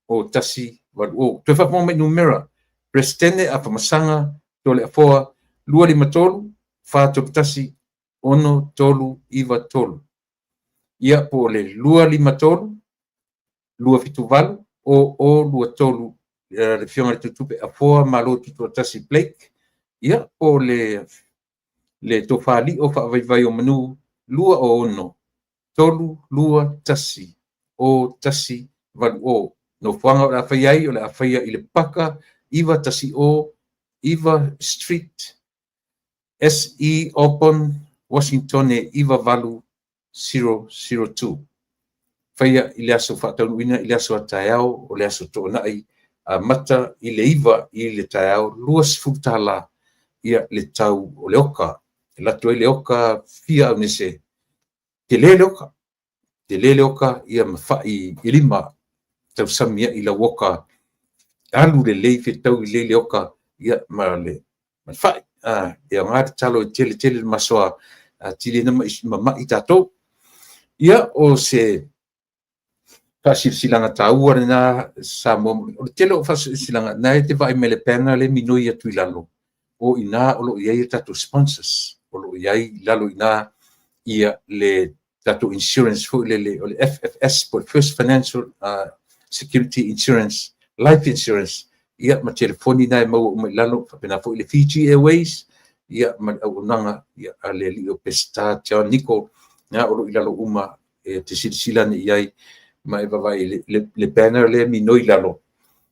o tasi walu o. Te whapoma mai numera, prestene a whamasanga tole afoa, lua lima tolu, whātoku tasi, ono tolu iwa tolu. Ia po le lua lima tolu, lua fitu walu, o lua tolu, le fionga le tutupe afoa malo tutua tasi Blake. Ia po le tofali o whaavaivai o manu, lua o ono, tolu lua tasi, o tasi walu o. No whanga o le awhaiai o le awhaia I le paka, iwa tasi o, iwa street, SE Open, Washington iwa valu 002. Whaia I le aso whataunu I le aso a taiao o le aso tōnai a mata I le iwa I le taiao luas futala ia le tau o le oka. E lato le oka fia au nese. Te le oka ia mawhai I lima tau samia I la woka alu le leife tau I le oka ia ma le mawhai. Ia ngāre talo I tele masoa tili na mai tatou. Ia o se whasilanga tāua na Samoa. O le tele o whasilanga nai te vai mele penga le minoi atu I lalo. O ina o lo iai tatou sponsors. O lo iai lalo ina ia le tatou insurance fo le o le FFS, for First Financial Security Insurance life insurance ia ma telefoni nai mau mai lalo pena fo le Fiji Airways ia ma unanga ia ale li o pesta tia niko na o ilalo uma te silsila ni iai mai vai le banner le minoi lalo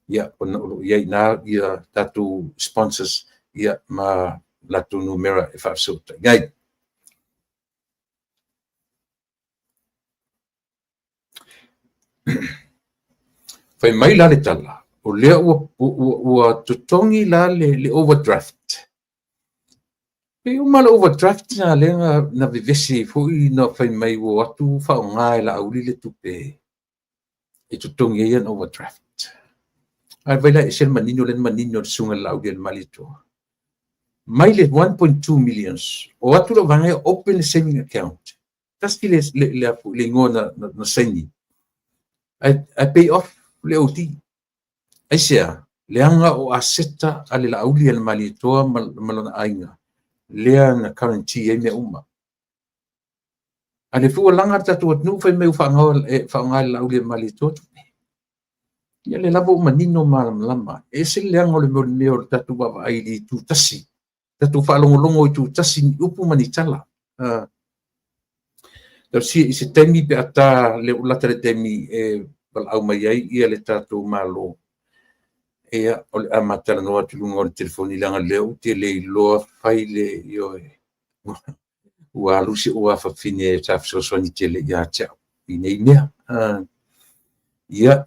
ia ono ia na ia tatu sponsors ia ma latu numera e fa so gai fai mai la le tala o le o tutongi la le overdraft pe uma le overdraft na le na vivesi foi no fai mai o atu fa ngai la au le tupe e tutongi ia overdraft ai vai la esel manino len manino sunga la au del malito mai le 1.2 millions o atu lo vangai open saving account tasti le ngona na saini I pay off le oti ai sea le anga o aseta ale la auli al malitoa malona ainga le na currency e me uma ale fu langa tatu no fai me fa ngal la auli al malitoa ia le lavo manino lama e se le anga le me o tatu ba ai li tu tasi tatu fa longo tu tasi upu manitala si se temi pe ata le ulata le temi e au mai ai ia le tatu malo ia o le amatala no atu lungo le telefoni langa leo te le loa fai le io ua lusi ua fa fine taf so ni tele ia cha ine mea ia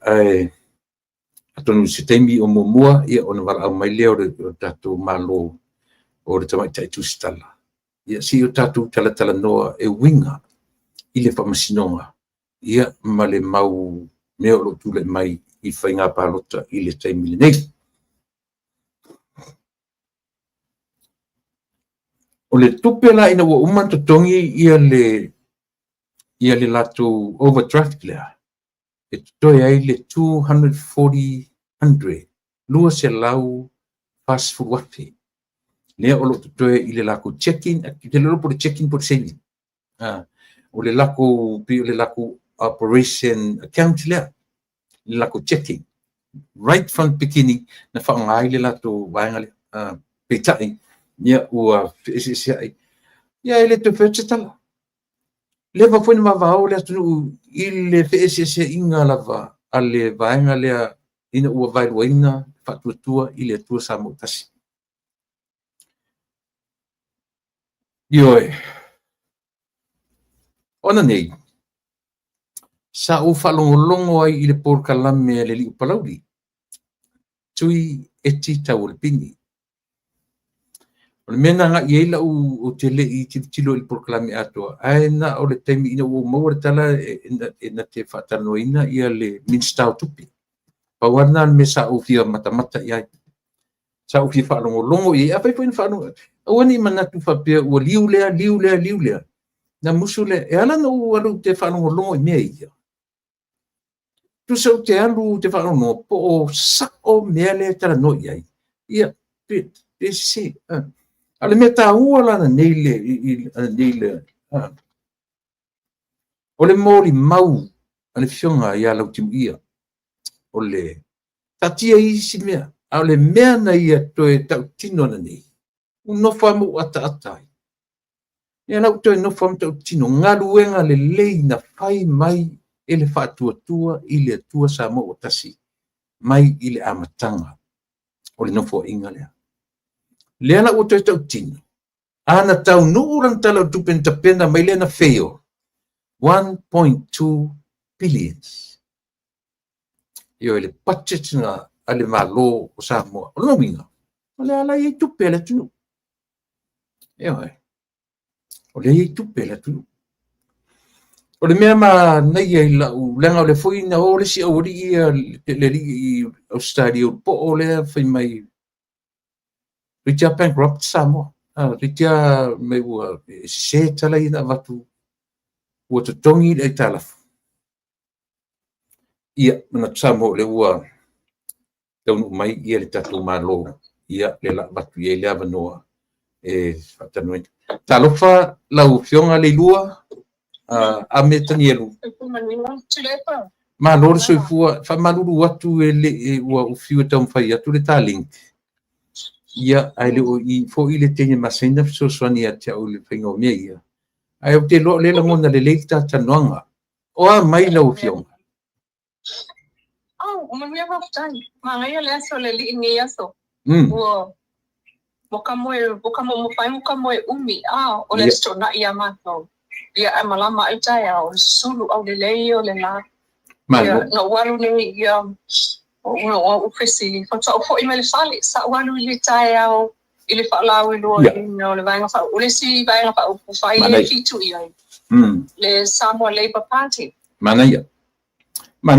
atonu se temi o momua ia ona wala au mai leo le tatu malo o le tamai tai tu stala ia si o tatu tala noa e winga ile fa masinonga ia male mau me o tu le mai i whainga palota i le taimile nei. O le tupela ina ua uman totongi ia le latu overdraft lea. E tutoi ai le 240 lua se lau fast food wafi. Lea o lo tutoi i le laku check-in, te le lopo le check-in po saving. O le laku operation account lea. Le laku checking right from beginning na whaangai le lato wainga le peitai ia ua ai ia ele te whetsetala le whawhine mawao le atunu i le whesesia inga lava a le wainga lea ina ua vairuaina whatuatua i le atua sa mautasi ioe ona nei sa o whalongolongo ai i le porkalame le li upalauri. Tui eti tau le pini. O le mena nga i eila o te le i tilo i porkalame atua. Ai na o le taimi ina o maua tala e na te whatanoina ia le minstau tupi. Pawana me sa o fia matamata i ai. Sa o fia whalongolongo i a whaifuin whalongo. Awani manatu whapea ua liulea. Na musule e ala na o alu te whalongolongo i mea ia. Tu se te alu te whaono po o sako mea le tala no iai. Ia, pe se. Ale mea tā ua lana neile. O le mori mau, ale fionga ia lau timu ia. O le tatia isi mea. A le mea na ia toe tau tino na nei. Unofa mu ata. Ia lau toe nofa mu tau tino. Ngaluenga le lei na fai mai ele whātua i le atua sa mo o tasi, mai i le amatanga, o le nofo inga lea. Lea na o toi tau tino, ana tau nuuran tala tupen tapena mai lea na feo, 1.2 billions. Io ele budget na ale malo o sa mo, o no winga, o le ala i tupe le tunu. Io o le i tupe le tunu. O le mea ma nei ai lau langa o le fuina o le si auri le li i Australia o po o le fai mai ritia bankrupt samo. Ritia me ua se tala ina watu ua tutongi le talafu. Ia mana samo le ua taunu mai ia le tatu malo ia le la watu ia le avanoa e whatanui. Talofa lau fionga le lua a me tanielu. Malo le soifua fa malulu atu ele ua ufiu tau fai atu le taling. Ia ai le o I fo I le tenge masena so swani atia o le whainga o mea ia. Ai o te lo le langona le leita tanuanga. O a mai la ufionga. Umemia hafutani. Maangaia le aso le li ingi aso. Ua Bokamo mawhai mokamoe umi. O le sto na ia mato. Ia ai malama ai taia o sulu au le lei o le la. Ia na walu ne ia o ufesi. Fata o fo I mele fale. Sa walu le taia o ili fa lawe lo no le vainga fa. Ule si vainga fa ufai le fitu ia. Le Samoa Labour Party. Mana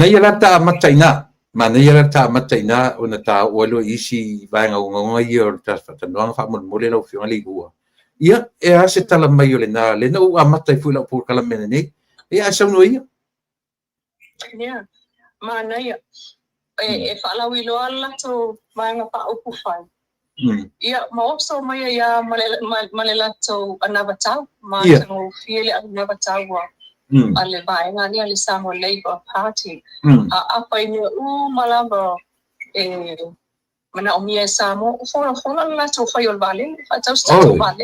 ia la ta mataina. Mana ia la ta mataina o na ta walo isi vainga unga ia o ta fatanwanga fa mon mole lo fiona le gua. Ia e a se tala mai o le na le no a matai fu la por kala mena nei. E a sa no ia. Ia. Mana ia. E fa la wilo ala to vainga fa upu fai. Ia ma oso mai ia malela to anavatau ma to fiele anavatau wa. Ale vainga ni ale Samoa Labour Party. Apa ini malaba mana omia Samoa fola la to fayol vale fatau sto vale.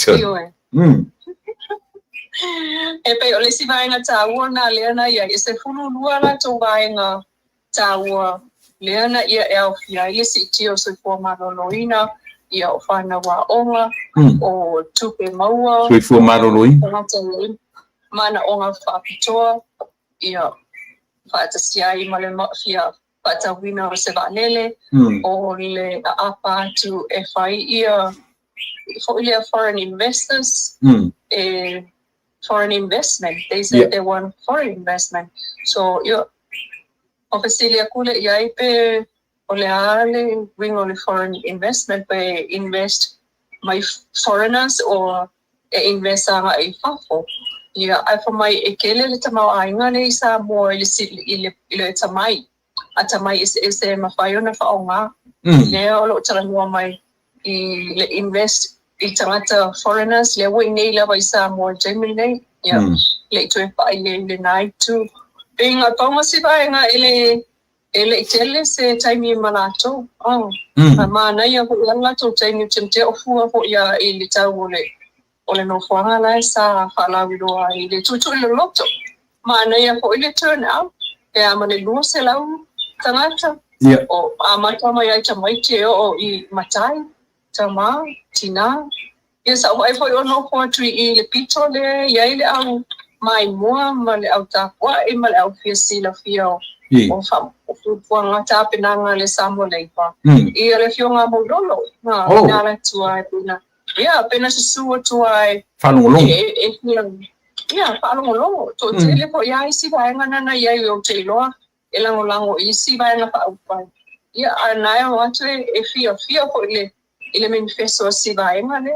Iyo pe ole si vainga tawa na leana ia se fulu lua la to vainga tawa leana ia elfia ia si tio so forma loina ia o fana wa onga o tupe maua so forma loina mana onga whapitoa ia whaatasiai male mafia whaatawina o se vanele o le apa tu FI ia for foreign investors foreign investment they said they want foreign investment so obviously kule ia pe ole ale bring on foreign investment pe invest my foreigners or invest anga I fafo. Ia ai fa mai e kele le tamau ainga le sa mo ile tamai atamai is e mafaiona fa onga le o lo tala mo mai I le invest I tamata foreigners le wo nei la vai sa mo Germany ia le to fa ile nai to inga tonga si vai nga ele tele se taimi malato ma na ia ko la to taimi tente ofu fo ia ile tawole ole no fuanga la sa fala wido ai le tutu le loto mana ia ko ile turn out e amane lu se la tangata o amata mai ai chamai te o I matai tama tina ia sa ai foi no poetry I le pito le ia ile au mai mua male au ta kwa I male au fiesi la fio o fam o fuanga ta penanga le Samoa Labour ia le fionga mo lolo na la tua pina ia pena susua tuai falongolongo ia falongolongo to tele po ia isi vaenga na ia yo telo e lango isi vaenga pa upai ia anaya watu e fio po ile manifesto si vaenga le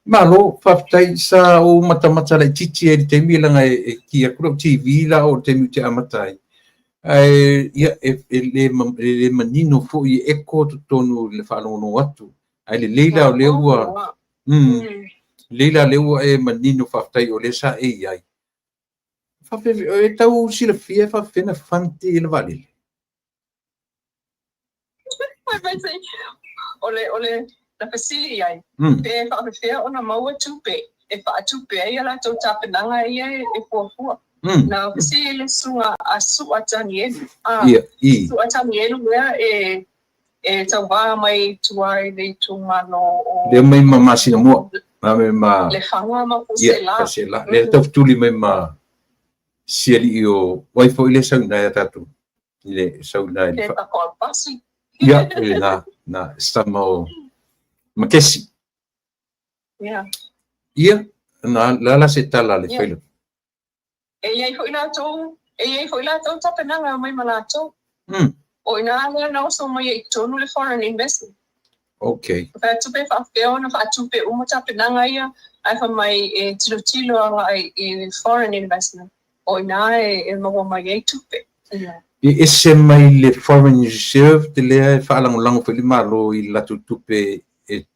malo faftai sa o matamata la titi e te milanga e kia kuro TV la o te mute amatai ai ia le manino fo I eko tonu le falongo watu ai le leila o leua leila leua e manino faftai o le sa e ai fafe e tau sila fia fafe na fanti le vale ole na fasili ai pe fafe fia ona maua tupe e fa tupe ai la to tapenanga ia e fuafua na fasili sunga asu atani su atani e tawa mai tuai le tumano le mai mama sina mo ma le fanga ma kusela le tafutuli mai ma siali o wifi ile sauna tatu ile sauna le pakol pasi ia na stamo makesi ia na la se tala le felo e ai foi la to tapenanga mai malato o ina na so mai tonu le foreign investment okay fa tupe fa feona fa tupe umata penanga ia ai fa mai tilo ai foreign investment o ina e mo mai tupe ese mai le foreign reserve te le fa lango fe malo I la tupe e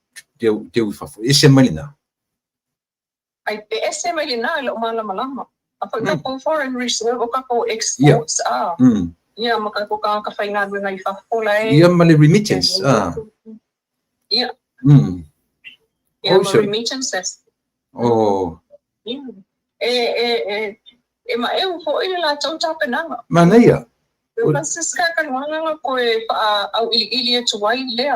te fa ese mai na ai ese mai na lo malama Apa na po foreign reserve o ka po exports ia maka ko ka kafaingan nga ifapulay ia mali remittance ia Oh, so- remittances ma eu fo ile la chau chape na mana ia Francisca kan wanga ko au ili tuai le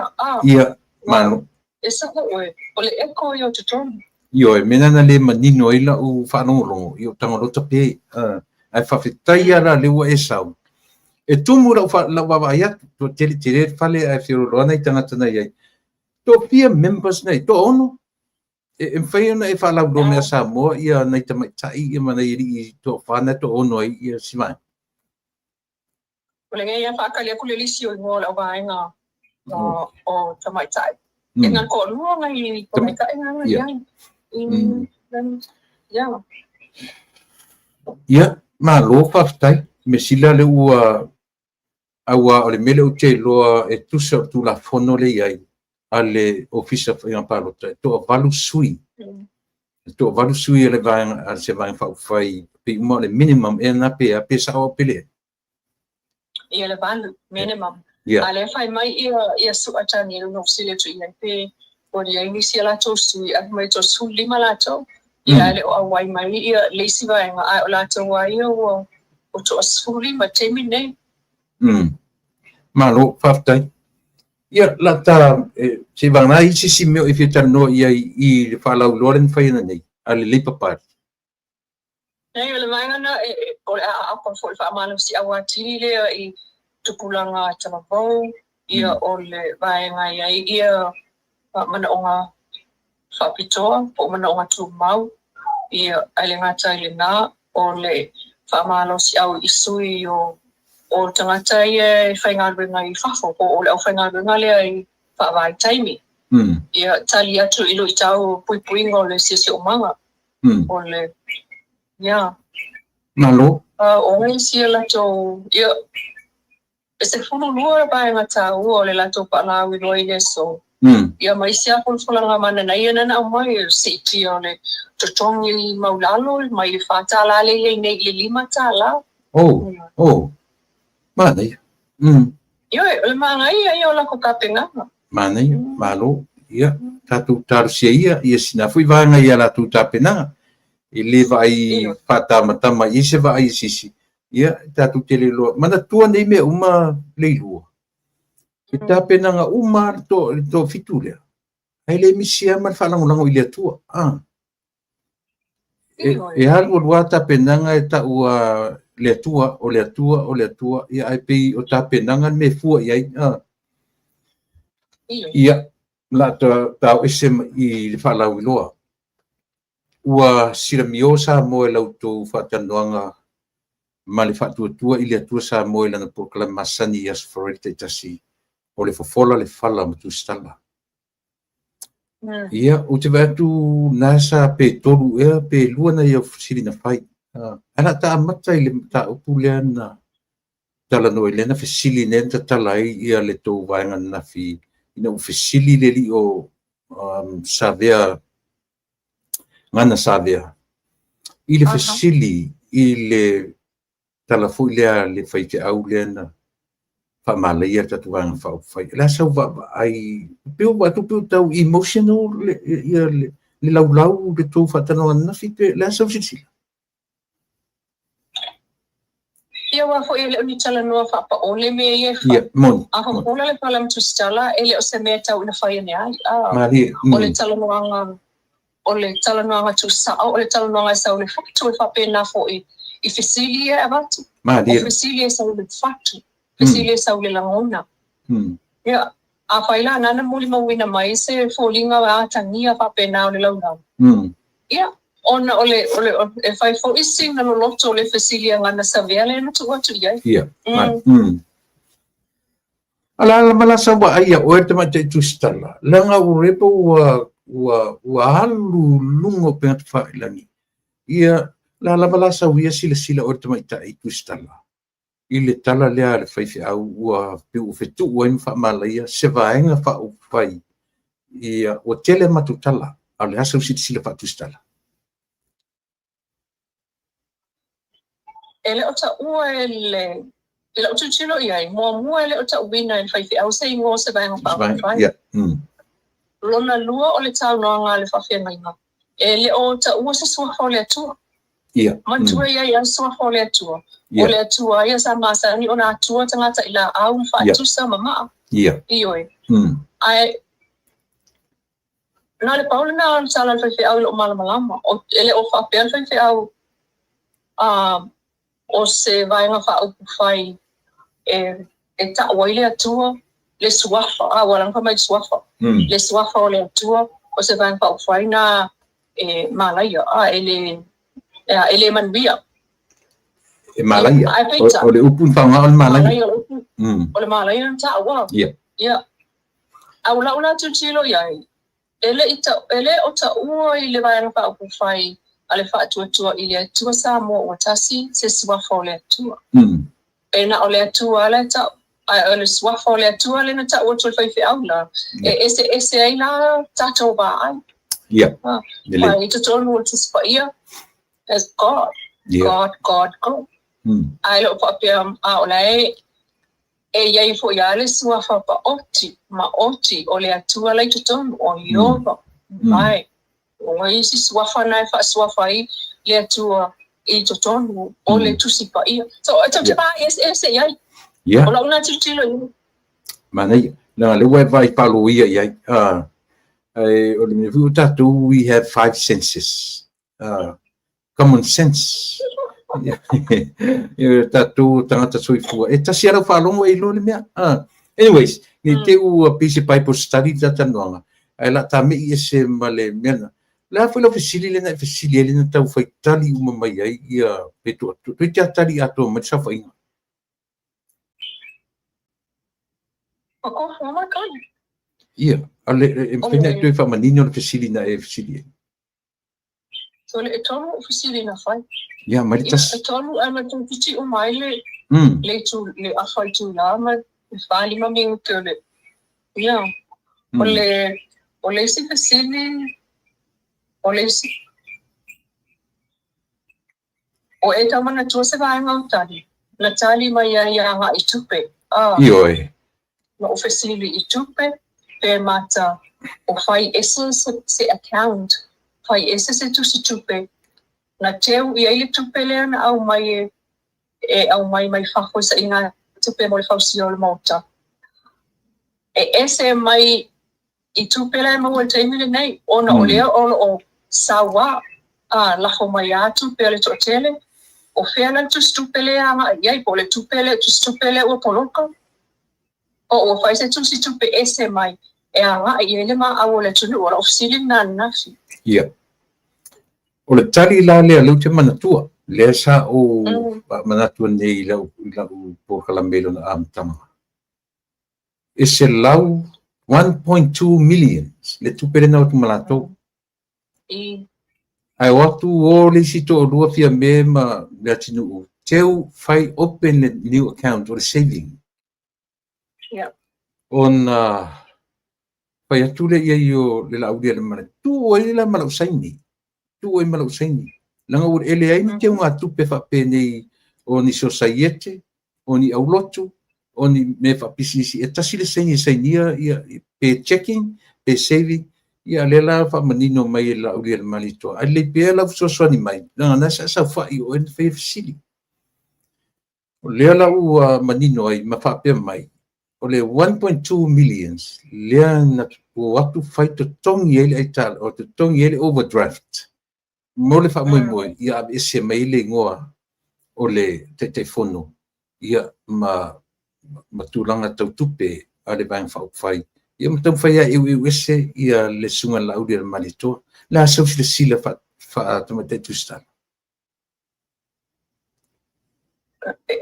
ia mano esa ko ole eko yo tutron io e mena na le manino ila u whanongo io tangolota pe ai whawhitai ara le ua e sau e tumu la wawa ia to tele fale ai whiro loana i tangata nei ai to pia members nei to ono e whai ona e whalau lo mea Samoa ia nei tamai tai ia mana i to whana to ono ai ia simai ole ngai ia whakalia kule lisio i ngola waenga o tamai tai e ngan ko luo ngai tamai tai ngai ia ma lo whawhitai me sila le ua aua o le mele o te loa e tusa o tu la fono le iai ale ofisa whainga palota to a valu sui le vaenga a se vaenga whauwhai pe uma le minimum e na pe sa o pele ia le valu minimum ale whai mai ia su atani no sile tu iai pe o le inisia la to sui a mai to su lima la to ia le o awai mai ia le si vaenga a o la to wai o to su lima te mine malo whawhitai ia la ta se vanga i si meo i whita no i whalau loren whaina nei ale le papari nei le vaenga na o le a kon fo fa manu si awatili le i tupulanga tamavou ia o le vaenga ia mana onga whapitoa o mana onga tu mau ia ale ngata ile na o le whamalo si au isui o tangata ia whaingaruenga i whafo o le au whaingaruenga lea i whawai taimi ia tali atu ilo i tau puipuinga o le sisi o manga o le malo o ngai sia lato ia e se funu lua vaenga tau o le lato pa'alawi loa i le so ia mai sia fulfulanga mana na ia nana mai se tia le totongi maulalo mai fatala le nei le lima tala mana ia ia le manga ia la ko kapenga mana ia malo ia tatu tarusia ia sina fui vaenga ia la tu tapena i le vai whatamatama i se vai sisi ia tatu tele loa mana tua nei me uma leilua e tapena nga uma to fitulea ai le misia man whalangolango i le tua e halu lua tapenanga e ta ua le tua ia ai pei o tapenanga me fua iai ia la tau ese i le whalau i loa ua siramio sa mo e lautou whaatanoanga ma le whaatuatua i le atua sa mo e lana proclamasani i asfarete tasi o le fofola le fala ma tu stala ia o te vatu nasa pe toru ea pe lua na ia silina fai ana ta amata i le ta upu lea na tala no elena fesili nenta tala ia le tou vaenga nafi ina u fesili le li o savea ngana savea i le fesili i le tala fu lea le faike au lea na whamala ia tatu vanga whai la sau ai piu watu piu tau emotional le lau le tau whatano ana fipe la sau sisila ia wa fo ele ni tala no fa pa ole me ia mon a ho ola le palam tu stala ele o se me tau na fai ne ai mari ole tala no anga ole tala no anga tu sa ole tala no anga sa ole fa tu fa pe na fo i fisilia abatu mari fisilia sa ole fatu fisilia sa ole langona ia a faila nana muli mawina mai se fo linga wa tangia fa pe na ole launa ia ona ole e fai fo isi na loto le fesilia ngana savele na tu atu ia ala mala sawa ia o te mate tu stala langa u repo wa halu lungo pe atu failani ia la mala sawa sila o te mate tu stala ile tala lea le fai au ua pe u fetu ua infa malaia se vaenga fa u fai ia o tele matutala ale asa sila fa tu stala ele o ta ua ele o tu chilo ia mua ele o ta wina ele fai au sei ngo se vai ngapa yeah lona lua o le tau no nga le fa fenga ele o ta ua se sua fole tu yeah mantua ia sua fole tu o le tua ia sa masa ni ona tua tanga ta ila au fa tu sa mama yeah ioi ai na le paula na sala fai au lo malama o ele o fa pel fai au o se vai nga fa au fai e ta waile atua le suafa wala ka mai suafa le suafa o le atua o se vai fa fai na malaya ele man bia Malaya o le upun fa nga o Malaya o le Malaya ta wa yeah au la tu chilo yai ele o ta ua i le vai nga fa au fai ale fa tua i le tua sa mo o tasi se suafa o le atua na o le atua le ta le suafa o le atua le na ta o tu fai aula ese ai la tato ba ai ai tu tonu o tu spaia as God ai lo pa pe a o lai ia fo ia le suafa pa oti o le atua le tu tonu o yo ai o isi suafa na fa suafa ai le atua i to tonu o le tu si pa ia so ta ba ese ia o la una tilo mana na le vai palo ia o le me vu tatu we have 5 senses common sense tatu tangata soifua e tasi ara falongo e lo le mea anyways ni te u pisi Bible study tatanonga ai la ta me ese male mena la foi lo fisili le na fisili le na tau fai tali uma mai ai ia petu tu te tali ato ma sa fai ko ma kan ia ale pena tu fa manino le fisili na e fisili so le tono fisili na fai ia maritas tono ama tu pichi o mai le tu le afai tu la ma fali ma mi utole ia o le si fisili Olisi. O e tamana tua se vai ngautari. Na tali mai ia nga itupe. Ioi. Na ofesili itupe. Pe mata o fai ese se account. Fai ese se tu si tupe. Na teu ia ili tupe lea na au mai au mai whako sa inga tupe mo le fausio le mauta. Ese mai i tupe lea mo le taimile nei. Ona o lea o sawa la mai atu pele totele o fela tu stupele ama ia po le tupele tu stupele o poloka o fai se tu si tupe ese mai e anga ia le ma au le tunu o ofsili na nafi ia o le tali la le lu te manatua le sa o manatua nei la po kalamelo na amtama ese lau 1.2 million le tupele na o malato ai watu o le sito o lua fia me ma le atinu teu fai open le new account or saving on fai atu le ia io le laudia le mana tu o le la malau saini langa ur ele ai ni teu ngā tupe fa penei o ni societe o ni aulotu o ni me fa pisisi e tasi le sainia ia pe checking pe saving ia le la fa manino mai la uri le malito ai le pe la so ni mai na sa fa i o en fe fisili o le la u manino ai ma fa pe mai o le 1.2 millions le na o atu fai to tongi ele ai tal o to tongi ele overdraft mo le fa moi ia ese mai le ngoa o le te fono ia ma tulanga tau tupe ale bang fa fai ia mtam fai eu ese ia le sunga la audia malito la so le sila fa tomate tu sta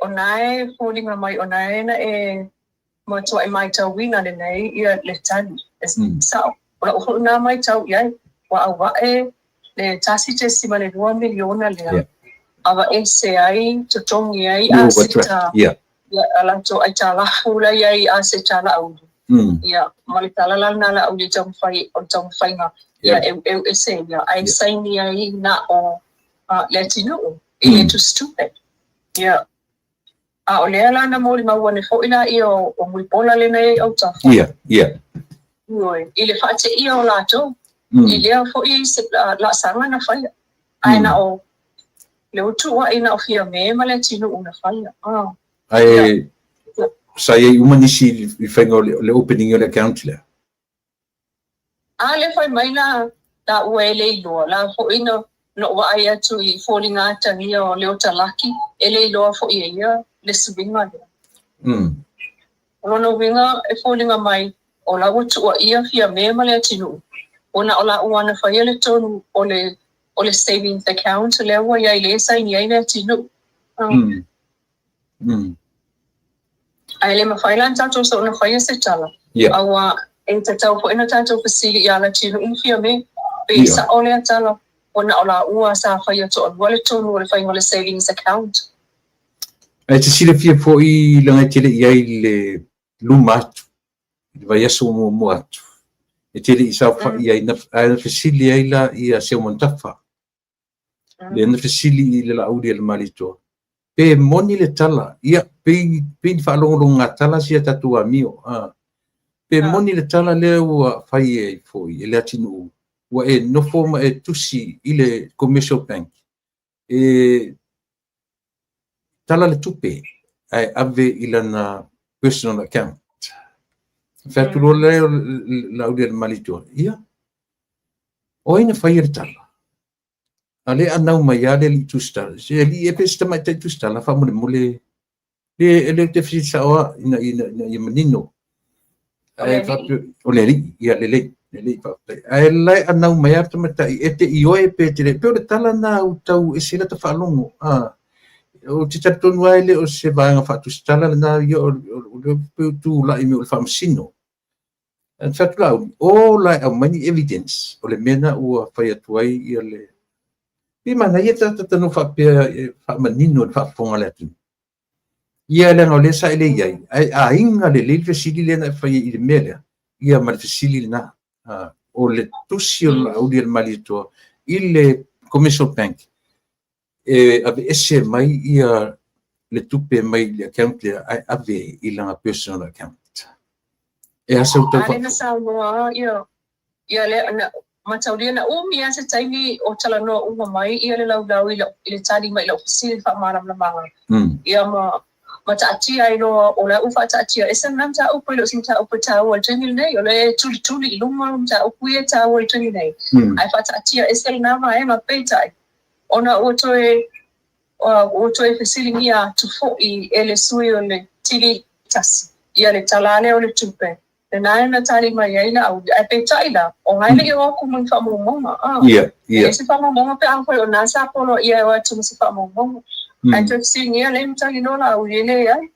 onai holding mai onai na mo to mai tau wina le nei ia le tani so o na mai tau ia wa le tasi te sima le 2 miliona le ava ese ai to tongi ai asita ia ala to ai tala hula ia asita la au ia malitala la na la au le tong fai nga ia eu ese ia ai sai ni ai na o latino ile to stupid Ia. O lea la na mōli maua ne fo ina ia o mui pola le nei au tafu. Ia. Ui, i le whaate ia o lato. I lea fo i se la sanga na whaia. Aina o le utua ina o fia me ma le tino una whaia. Ai, sa iei umanisi i whainga le opening o le account lea. Le whai mai la ua le iloa. La fo ina no wa ai atu i fōli ngā tangia o leo talaki. Le iloa fo i ia le suwinga lea. Rono winga e fōli ngā mai o la utua ia fia me ma le tino. Ona o la uana whaia le tonu o le savings account le ua iai le sa ini ai le tino. Ai le mawhailan tātou sa ona whaia se tala. Awa e te tau po ina tātou pasili i ala tino fia me. Pe sa o le tala ona o la ua sa whaia to on wale tonu o le whainga le savings account. Ai te sile fia po i langa tele i ai le luma atu. I vai aso mo atu. E tele i sa i ai na fasili ai la i a seo montafa. Le na fasili i le la auri le malito. Pe moni le tala. Ia pe whaalongo ngā tala si a tatua mio. Pe moni le tala le ua whai e foi. E le atinu. Ua e no forma e tusi i le commercial bank. E tala le tupe. Ai ave i lana personal account. Whāturo le la auri le malito. Ia. O ina whai le tala. Ale anau mai ale li tustala. Se li e pesta mai te tustala fa mole. Le te fisa o ina manino. Ai fa o le li ia le fa. Ai lai anau mai ata mata e te ioe pe te pe le tala na o tau e sila ta falongo. O te tonu ai le o se vanga fa tustala na io o tu la i me o fa msino. En fact la o la many evidence o le mena o fa ia tuai ia le Pima na ia tata no fa manino fa fonga le tu. Ia le no le sa ile ia. A inga le fasili le na fa i le mele. Ia mal fasili na o le tusi o le malito ile commercial bank. Ave ese mai ia le tupe mai le account le ave ila personal account. Asa uta fa. Ana sa mo ia le mataulia na mia se taimi o talanoa uma mai ia le laulau i le tali mai lau fasili whaamaram na manga. Ia ma taatia ai loa o la ufa taatia. Esa nam ta upo ilo sim ta upo ta ua tangil nei. O le tuli i lunga ta upo ia ta ua tangil nei. Ai fa taatia esa i nama e ma peitai. Ona o toe fasili ngia tu fo i ele sui o le tili tasi. Ia le talale o le tupe. Na na tali mai ai na ai pe taila o ngai le o ku mun fa mo monga ia se fa mo monga pe anko o na sa polo ia wa tu se fa mo monga ai tu si ngia le mtali no la u ile ai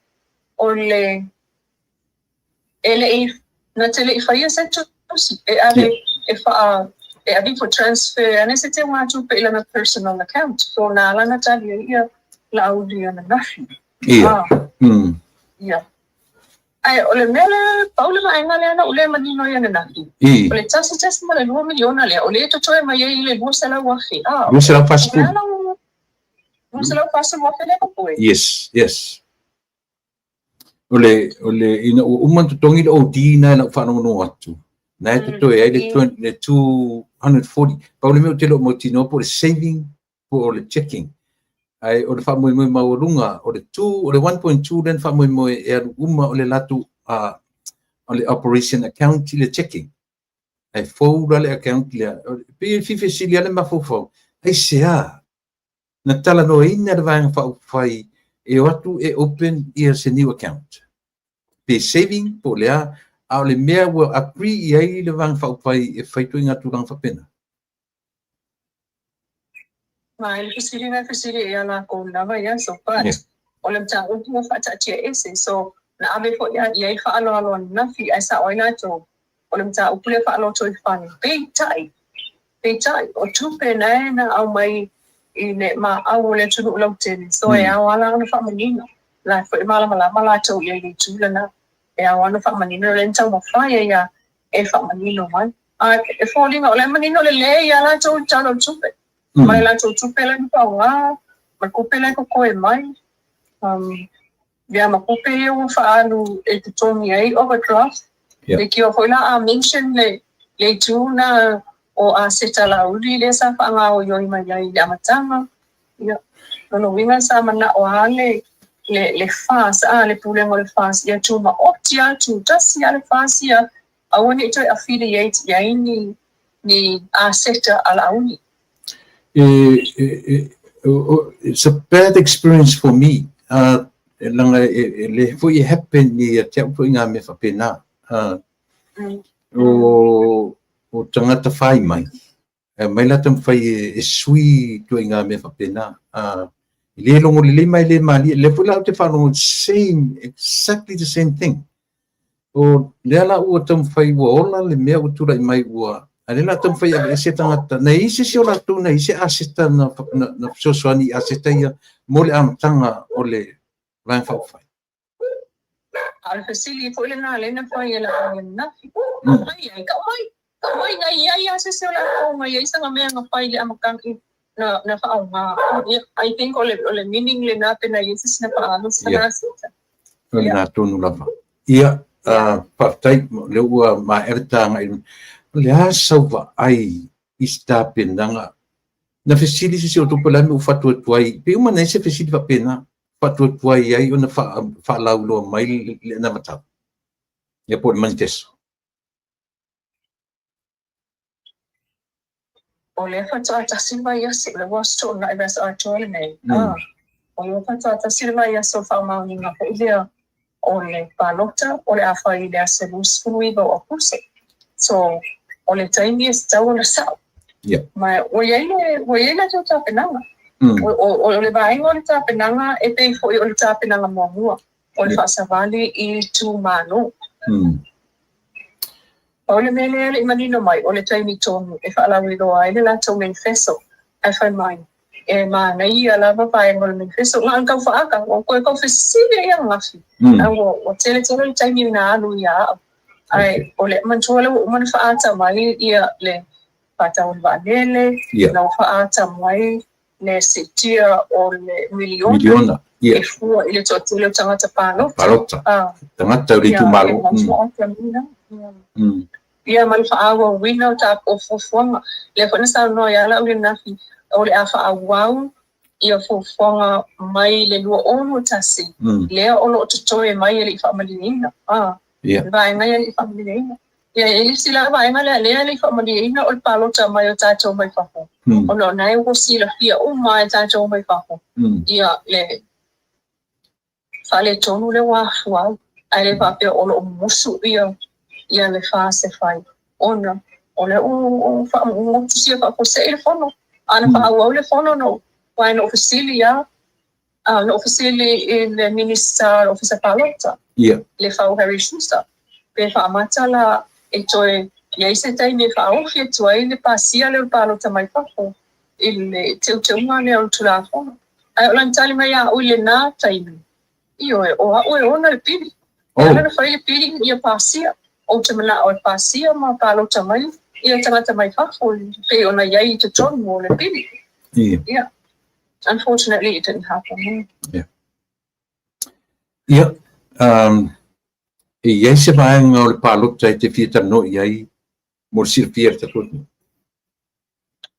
o le ele na tele i fa ia se tu e ale e fa e abi for transfer and se te wa tu pe la personal account so na la na tali ia la u dia na ia ai ole mele paule mai ngale na ole manino ya na ole tasi male 2 miliona le ole to toe mai ile busela wa fi busela fast food busela fast food le ko yes ole ina umman to tongi o dina na fa no atu na to toe ai le 240 paule me te lo motino por saving por le checking ai o le fa moi maurunga o le 1.2 den fa moi e uma o le latu o le operation account le checking ai fo le account le pe fi fisilia le mafofo ai sea na tala no ina le vanga fa fai e watu e open ia se new account pe saving po le a le mea will agree ai le vanga fa fai e fai to inga tulang fa pena Mai fasili ia la ko lava ia so but o le mta o mo fa ta ese so na ave fo ia fa alo na fi asa o ina to o le mta o pule fa alo to fa big tai o tu pe na au mai i ne ma au le tu lo ten so e au ala na fa manino la fo mala to ia i tu na e au na fa manino le nta mo fa ia e fa manino mai e fo linga o le manino le ia la to tano tu pe mai la tu pela ni pa wa ma ko pela ko e mai Via makupe yung faalu ito tong yay overdraft. Leki o la mention le tuna o aseta la uli le sa pangao yo imayay le amatanga. No wingan sa mana o hale le fast le pulengo le fast ya tuma optia tu just ya le fast ya awani ito affiliate ya ni aseta ala uli. It's a bad experience for me. Le foi happen ni tia foi nga me fa pena. O tangata fai mai. Mai la tam fai sui tu nga me fa pena. Le longo le mai le mali le pula te fa no same exactly the same thing. O le ala o tam fai wo ola le me o tura mai wo. Ale la tam fai ese tangata na isi si ola tu na isi asista na soswani asista ia mole am tanga ole vai fa fai. Al fasili po na le na fai la na. Mai ka nga iya sa sila ko nga isa nga may nga fai le am kang na fa nga I think ole meaning le natin na yesus na paano sa nasita. Na tunu la fa. Ia partai le ua ma erta nga le asava ai istapin nga na fasili si o tupala mi ufatu tuai pe uma nese fasili pa pena fatu tuai ai ona fa laulo mai le na mata e por mantes ole fatu ata silva yasi le wasto na evas artole nei ole fatu ata silva yaso fa ma ni nga ile ole palota ole afa ile aselus fuiba o puse so ole taimi esta ona sa ma oye jo ta penanga ole ba ole ta penanga e pe foi ole ta penanga mo ole fa savali I tu mano ole mele imanino mai ole taimi tonu e fa la wido ai la to men feso I find mine e ma nai ala ba pa ngol men feso ngan ka fa ka ko ko fesile ya ngafi o tele taimi na alu ya ai ole man chola man fa ata mai ia le pataun vanele na fa ata mai le sitia o le miliona e fu ile totule tangata palota tangata ri tu malu ia man fa awa wina ta o fofonga le fa nasa no ya la ule nafi ole afa awau ia fofonga mai le lua ono tasi le ono tutoe mai le fa malina vai ngai I family ya ele sila vai ngai le family ina ol palota mai o tato mai fa ko ono nai ko sila fia o mai tato mai fa ko ia le fale tonu le wa ale pa pe ono musu ia le fa se fai ona ole o fa mo tsia fa ko se fono ana fa o le fono no vai no oficilia no officially in the minister office palota le fa o Harry Schuster pe fa matala e toi ia se tai ne fa o fe toi le pasia le palota mai fa ko il te ngane o tula fo ai o lantali mai a o le na tai io o na le pili ana fa le pili ia pasia o te mana o pasia ma palota mai ia tangata mai fa ko pe ona ia te ton mo le pili unfortunately it didn't happen e ia se vai ngol palota te fita no ia mo sirfier te tot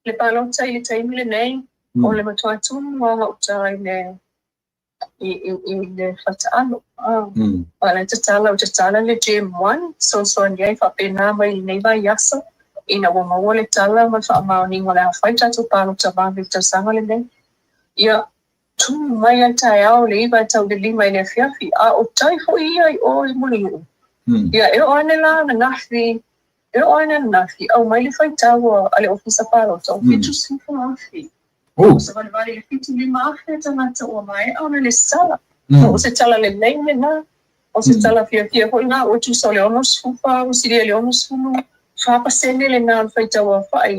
le palota I te mile nei o le matua tunu nga utai ne I le fatalo ala te tala le J1 so ndiai fa pena mai nei vai yaso ina wo mo le tala ma fa ma ni ngola faita tu palota ba victor sanga le nei ia tu mai ata ao le iba tau de lima ile fiafi a o tai fo ia o I muli ia e o ane la na nafi au mai le fai tau ale ofisa palo tau fitu sinfo afi so vale le fitu lima afi tangata o mai au le sala o se tala le leime na o se tala fia ko nga o tu so le ono sufa o si le ono sunu fa pa sene le na fai tau a fai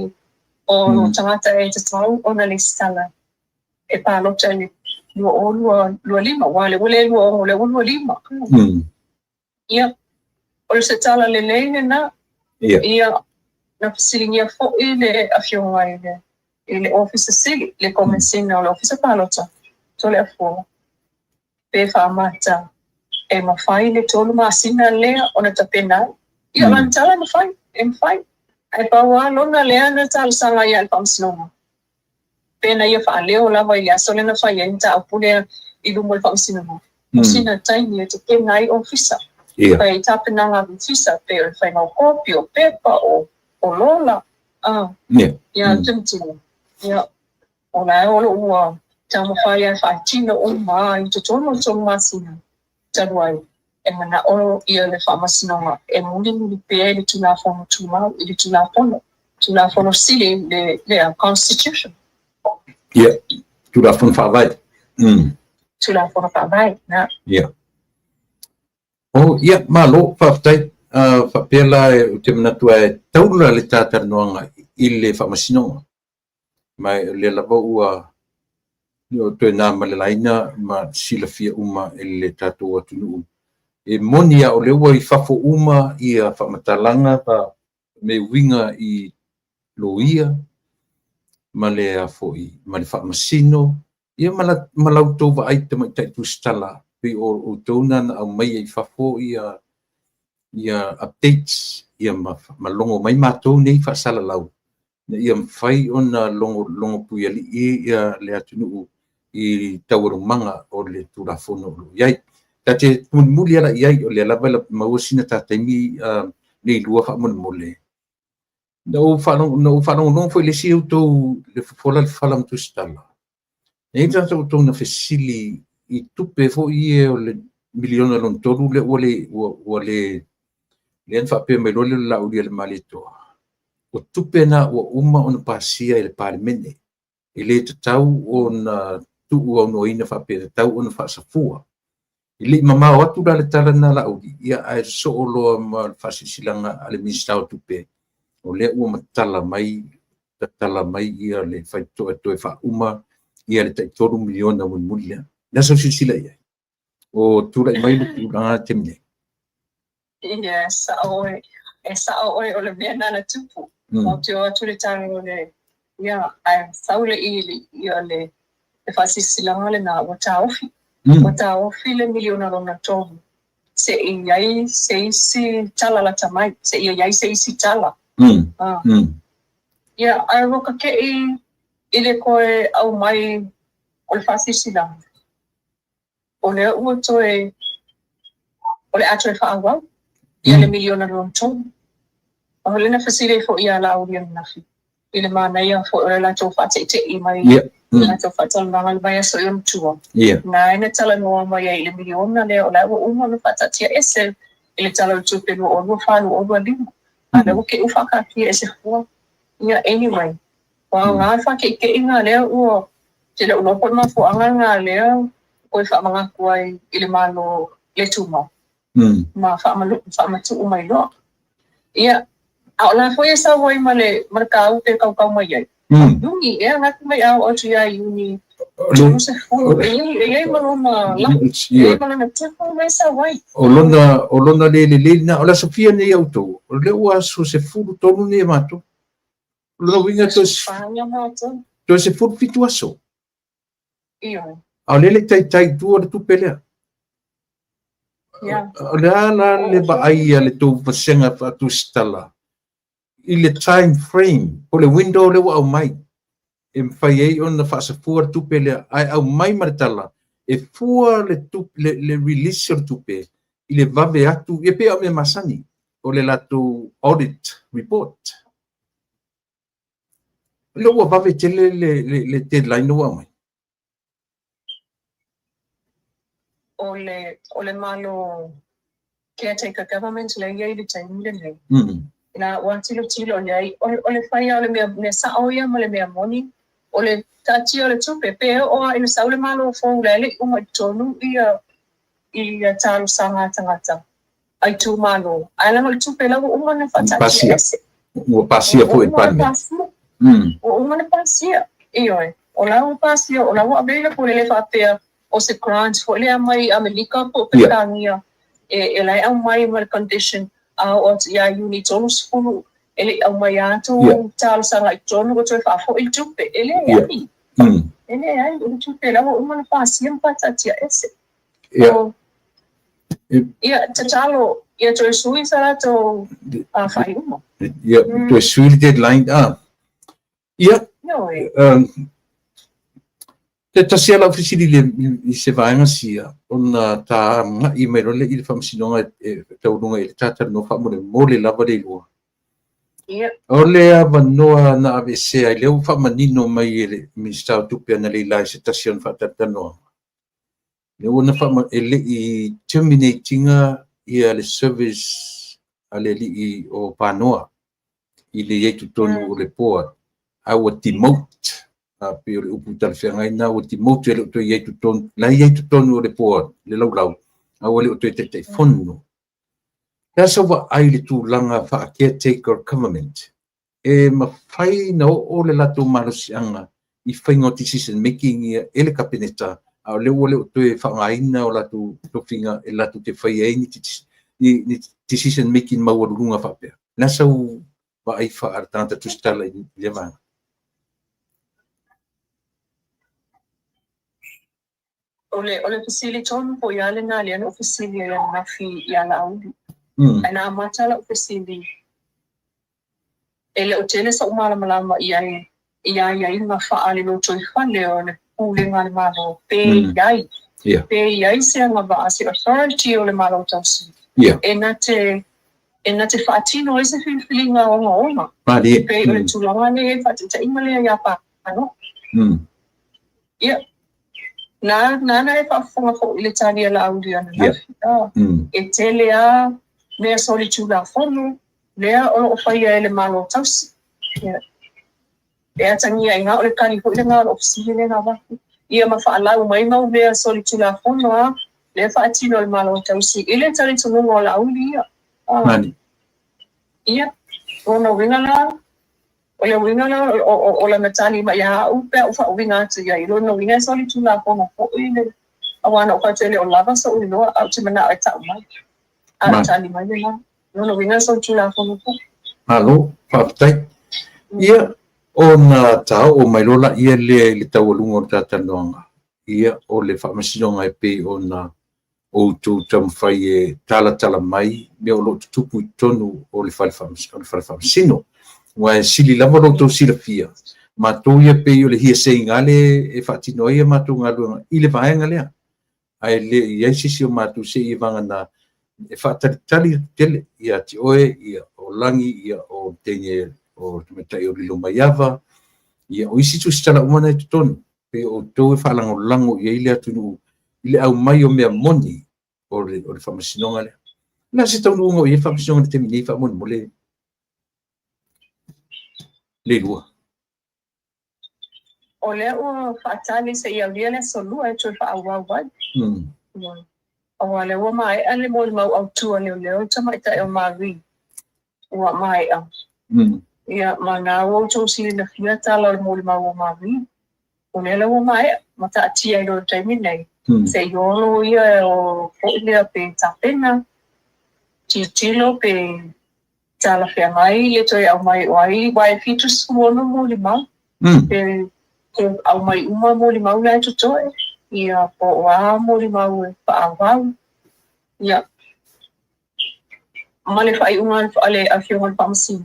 o tangata e te tau o na le sala e palota ni lua lima wale wale lua lima ia o se tala le leine na ia na fasilingia fo ile afionga ile office sili le komensina o le office palota so le afo pe whaamata e mawhai le tolu masina lea o na tapena. Ia lantala mawhai, e mawhai. Ai paua lona lea na talusanga ia le whamsinonga. Pena ia whaaleo lava i aso le na whai e nta apule I lumo le whamsinonga. Sina taimi e te kengai o fisa. Pai tapena ngā fisa pe o whai ngau kopi o pepa o lola. Ia timtini. Ia o la e olo ua tama whai ai whai tina o maa I te tono masina. Taruai. E mana olo ia le whamasinonga. E muli pe le tula whono tūmau I le tula whono sili le constitution. Ia, tula whono whawai. Tula whono whawai, na. Ia. Oh, ia, malo, whawtai. Whapela e te manatua e taula le tātaranoanga I le whamasinonga. Mai le lava ua o toi nā malelaina ma silafia uma e le tātou atunuu. E moni o le ua I whafo uma I a whamatalanga pa me winga I loia ma le a foi ma le whamasino ia malautou wa ai te mai taitu stala pe o tōna na au mai I whafo ia updates ia malongo mai mātou nei whaasala lau na ia mwhai o na longo puiali ia le atunuu I taurumanga o le turafono lo iai. Ta te muli ala iai o le lava la mausina ta taimi le lua fa mole. No whanau foi le siu tau le fola le falam tu stala. Nei tau tau na fesili I tupe fo ie o le miliona lon toru le wale le anfa pe me lo le la uli le malitoa. O tupe na o uma on pasia I le parlemene. I le tau on tu o no ina fa pe tau on fa safua. Ili mama watu da le tala na la udi ia ai so lo ma fasisilanga ale minister tupe o le u matala mai ia le fai to fa uma ia le toru miliona mun mulia na so sisila ia o tu la mai tu na temne yes esa o le biana na tupu o tu le tanga le ia ai saule ia le fasisilanga le na wata ofi Wata ofile miliona lona tomu. Se iai se isi tala la tamai. Se iai se isi tala. Ia ai roka ke ile koe au mai o le fasisila. O le ua toe o le ato e whaawau. Ia le miliona lona tomu. O le na fasile fo ia la auria nafi. Ile mana ia fo o la tau whate te I mai. Na tau whatal nanga le mai aso I tua. Na ina tala noa mai ai le miliona le o la ua uma le whatatia ese I le tala o tupe no o lua whanu o lua lima. A le uke ufaka ki ese fua. Ia anyway. Wa ngā whake ke inga lea ua te le unopo ma fo anga ngā lea koe whamanga kuai I le malo le tuma. Ma whamatu umai loa. Ia a la foi esa voi male marcau te kau mai ai. Yuni e ngati mai au o tia yuni. Não se foi. Ele maloma lá. Ele maloma tipo mais vai. Olona le na ola Sofia ne auto. O le ua so se furu tonu ne mato. Lo winga to Spania mato. To se furu fitu aso. Io. A le tai tu o tu pelea. Ja. Ala le ba ai le to vasenga fa tu stala. Il time frame o le window le wa mai e fai ai ona fa sa fuar tupe le ai au mai martala e fuar le tupe le release tupe il va ve atu e pe me masani o le lato audit report le wa va ve tele le deadline wa mai o le malo caretaker government le ia I time le na wantilo nei o le fai o le me sa oia mo le me moni o le tati o le tupe pe o I sa le malo fo le uma tonu ia talo sanga tangata ai tu malo ai la mo tupe la uma na fatati o pasia foi para o uma na pasia io o la o pasia o la o abela ko le fatea o se grant fo le mai America po petania e la au mai mal condition o ia uni tonu sfulu ele au mai atu talo sanga tonu ko fa fo il tupe ele ai o tupe la o uma na pasia patatia ese Ia tatalo ia to sui sala to fai umo. Ia to sui deadline ia te tasia la ofisili le I se vaenga sia ona ta I mero le I famsinonga taununga I tata no fa mole lava le lua. O lea vanoa na avese ai leu fa manino mai ele minister tupe na le lai se tasion fa tatanoa. Le ona fa ele I terminatinga ia le service ale li o panoa I le yetu tonu o le poa au demote pe o le upu talfenga ina o demote le to yetu tonu la yetu tonu o le poa le laulau au le o te fonu. That's what I to langa fa caretaker government. Mawhai na o le lato marosianga I whaingo decision making ele kapineta a le o te whangaina o lato tofinga e lato te whai ni decision making mawarunga whapea. Nasa wa ai wha artanta tustala I levanga. Ole fasili ton po yale na lian ofisili ya nafi yala audi. Ana matala ofisili. Ele otele sa umala malama ia inga faali no choi fale o le pule ngale malo pe yai. Pe yai se nga ba asi authority o le malo tausi. Enate fatino ese filinga o ngoma. Pe ole tulanga le fatita imale ya pa ano. Na e whaafunga ko ile tani ala audi ana nafi. E telea lea solitude a whonu, lea o whaia ele malo tausi. Lea tangia inga o le kani ko ile ngā ofisili le ngā wahi. Ia ma whaalau mai mau lea solitude a whonu lea whaatino le malo tausi. Ile tani tununga o la audi ia. Ia, ona wingana, ole wingana o la matani ma ia upe o wha winga atu ia. Ilo no winga solitude a whonu ko ile. Awana o katele o lava sa uloa au te mana ai tau mai. Tani mai na. No winga so chula ko. Halo, papai. Ia ona tau o mai lola ia le tawalunga o tatanoanga. Ia o le whamasinonga e pe ona o tu tamwhai e tala mai me o lo tupu tonu o le whamasino. Wa sili lava lo tau sila fia. Ma tau ia pe o le hia se ingale e whatino ia matu ngalunga. I le vaenga lea. Ai le ia sisi o matu se i vanga na e whaatari tele ia ti oe, ia o langi, ia o tenye o tumetai o lilo maiava, ia o isi tu stala umana e tutonu, pe o tau e whaalango lango ia ile atunu, ile au mai o mea moni o le whamasinonga lea. Nā se tau nuunga o ia whamasinonga te minei whamoni mo le lua. O lea o whaatani se ia riele so lua e tui whaawawai. Awale wa mai ale mo mau au tua leo tama ita e mari wa mai ia mana wo to si na fia tala mo mau mari o le wa mai mata tia ro taimi nei se yo ia o ile pe tapena tilo pe tala fe mai le to au mai wai features mo no mo mau pe au mai uma mo mau la to ia po wa mo mau pa wa ia male fai uma ale a fiona pamsin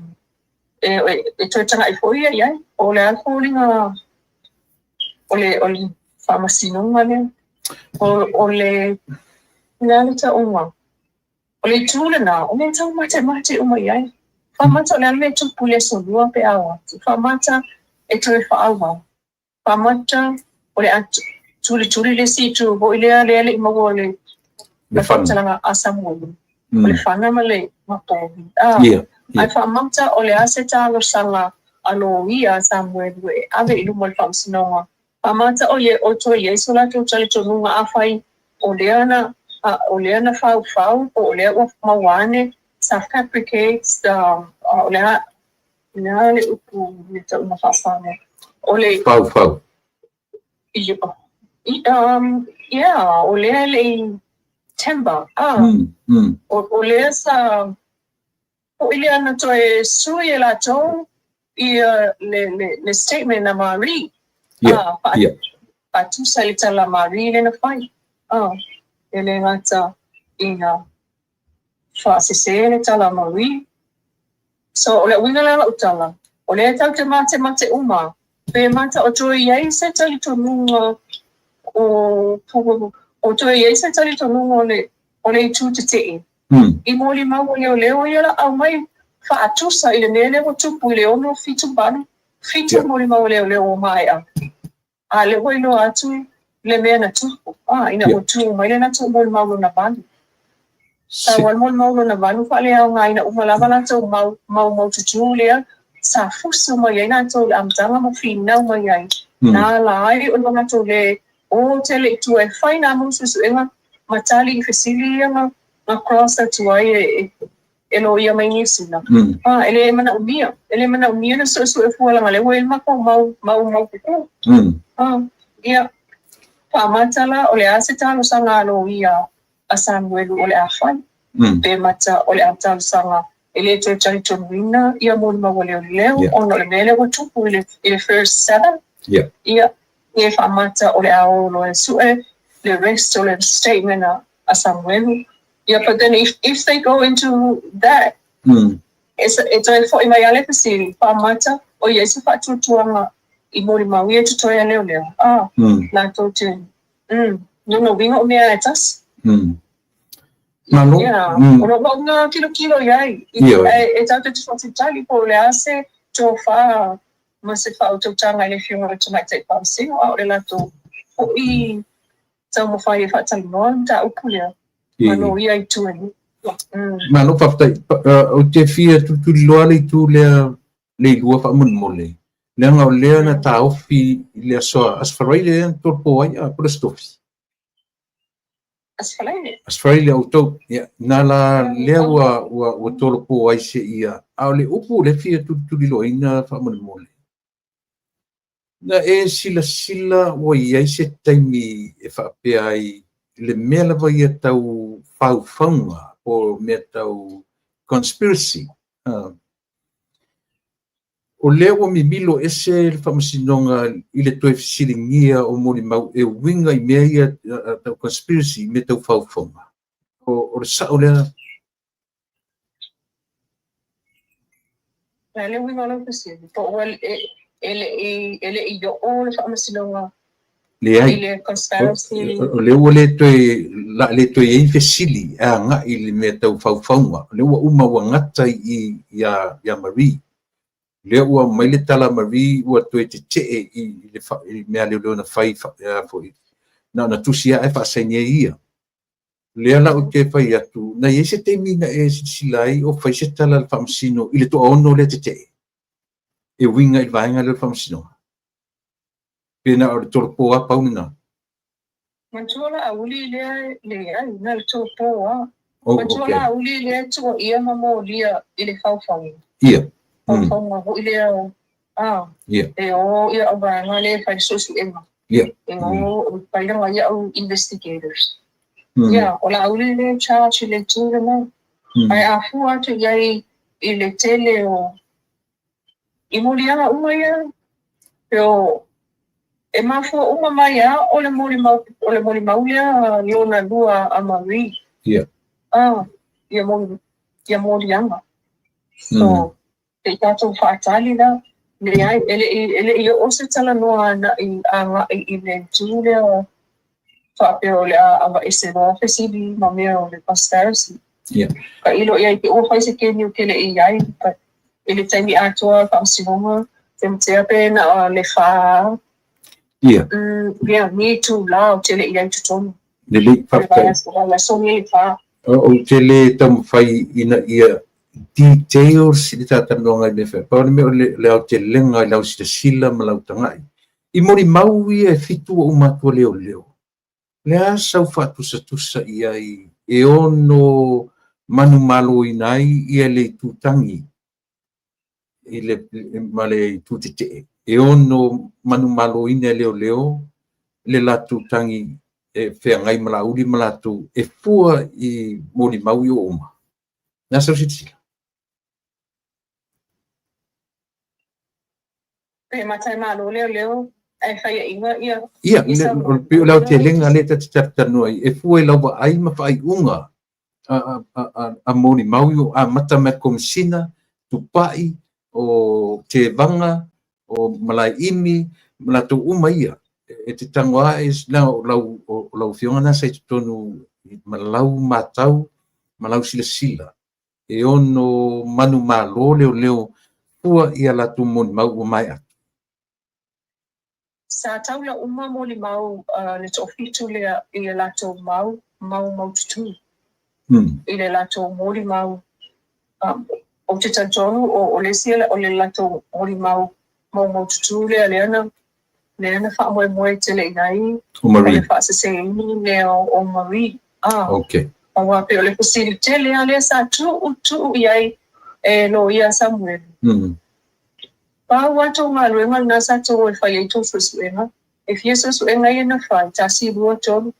e to tanga I foi ia o le alfo linga ole pharmacy no male ole nalita uma ole tula na ole tau mate uma ia famata le me tu pule so lua pe awa famata e to fa awa famata ole tuli le si tu bo ile ale mo ole le famata asamu ole fanga male mapo ai famata ole aseta lo sala alo ia Samuel we ave ilu mo famsino famata ole oto ye sola tu chale tu nunga afai oleana fau ole of mawane self fabricates ole na le upu ni tu na fasane ole fau yeah ole le timber ole sa ile ana to e sui la to le statement na Marie pa tu salita la Marie le na fai ele ngata ina whaasese le tala maui. So ole winga la utala. Ole tau te mate uma. Pe mata o toi iai se tali tonunga o toi iai se tali tonunga ole I tu te tei. I moli mau leo ia au mai whaatusa I le nele o tupu I le ono fitu banu. Fitu moli mau leo o mai a. A le hoi no atu le mea na tupu. Ina o tu mai le na tu moli mau na banu. Sa wal moli mau na banu wha le au ngai na umalama na tau mau tutu lea. Sa fusu mai ai na tau amtanga mo finau mai ai. Na lai o na tau le o tele tu e whai na mo susu enga matali I fesili nga na cross tu ai e lo ia mai nisina. Ele mana umia na susu e fuala ngale ho elma ko mau ko. Ia pa matala ole asitalo sanga lo ia asan welu ole afai. Pe mata ole atal sanga ele te chari tonwina ia mo ma wale leo ono le mele wo tupu ile first 7. Ia e fa mata ole ao lo sue the rest ole statement asan welu. Yeah, but then if they go into that, it's a for imayale kasi pa mata o yesu pa tutuanga I mori maui tutoya leo. Na tote. No wingo mea etas. Malo. Ono nga kilo yai. It's out to foti tali po le ase to fa mase fa auto tanga le fiunga to mai te pamsi o le lato o I tamo fa I fa talon ta upulia. Mano ia I tuani. Malo papai o te fia tu loa le tu le lua fa mun mole. Le nga le na ta ofi le so asfarai le torpo ai a prestofi. Asfarai le auto ya na la le wa torpo ai se ia. A le upu le fia tu loa ina fa mun mole. Na e sila o ia se taimi e fa pe ai le mea lava ia tau whauwhaunga o mea tau conspiracy. O leo mi milo ese le whamasinonga I le toe fisilingia o moni mau e winga I mea ia tau conspiracy mea tau whauwhaunga. O le sao lea. Le winga la fisilingia. Po wal ele I yo o le whamasinonga. Le conspiracy o le toe e fesili a nga I le mea tau whauwhaunga le ua uma ua ngata I ya Marie le ua mai le tala Marie ua toe te I le mea leo na whai na tusia e whaasainia ia le ala o te whai atu na i se te mina e silai o whai se tala le whamasino I le toa ono le te e winga I vaenga le whamasino pena o le torpo a paunina. Manchola a uli le ai na le torpo a. Manchola a uli le tu ia mamo lia ile faufaunga. Ia. Faufaunga ho ile Ia. E o ia o vanga le fai sosu ema. Ia. E o paira wa ia o investigators. Ia o la uli le charge le tu le mo. Ai a fua tu iai ile tele o imuliana uma ia. Pero e mafua uma mai a o le moli mau lea liona lua a Marie. Ia. Ia moli anga. So, te tatou whaatali la, le ai, ele I o se tala noa na I le tu lea whaapeo le awa ese roa fesili ma mea o le conspiracy. Ia. Ka ilo ia I te ofa se ke niu ke le iai, ka ele taimi atua ka msinonga, te mtea pe na le wha. Ia. Yeah, me too loud till it young to tone. Le le papai. So me fa. O te le tam whai ina ia details I tata noanga I me whai. Paone me o le au te lenga I lau sita sila ma lau tangai. I mori mau ia e fitu o umatua leo. Le a sau whatusa ia e ono manu malo inai ia le tutangi. I le male tutite. E ono manu malo ina leo le latu tangi e whengai malauli malatu e fua I mori mau I o oma. Nā sau sitila. Pe matai malo leo ai fai inga ia ia o pe lau te lenga le tanu ai e fu e lau ai ma fai unga a moni mau a mata me komsina tupai o te vanga o malai imi la tu uma ia e te tangwa is lau fionga na sai tonu malau matau malau sila e ono manu malo leo ua ia la tu mon mau mai a sa taula uma mo mau le tofitu le i la to mau tu i la to mo mau o te tantoru o le sia o le la to mau tu le ana fa mo te le nai o Marie fa se ni o Marie okay o wa pe le facility le ale sa tu ia e no ia Samuel pa watu ngalwenga nasa to fa ye to fusuenga if Jesus wenga ye na fa ta si bo to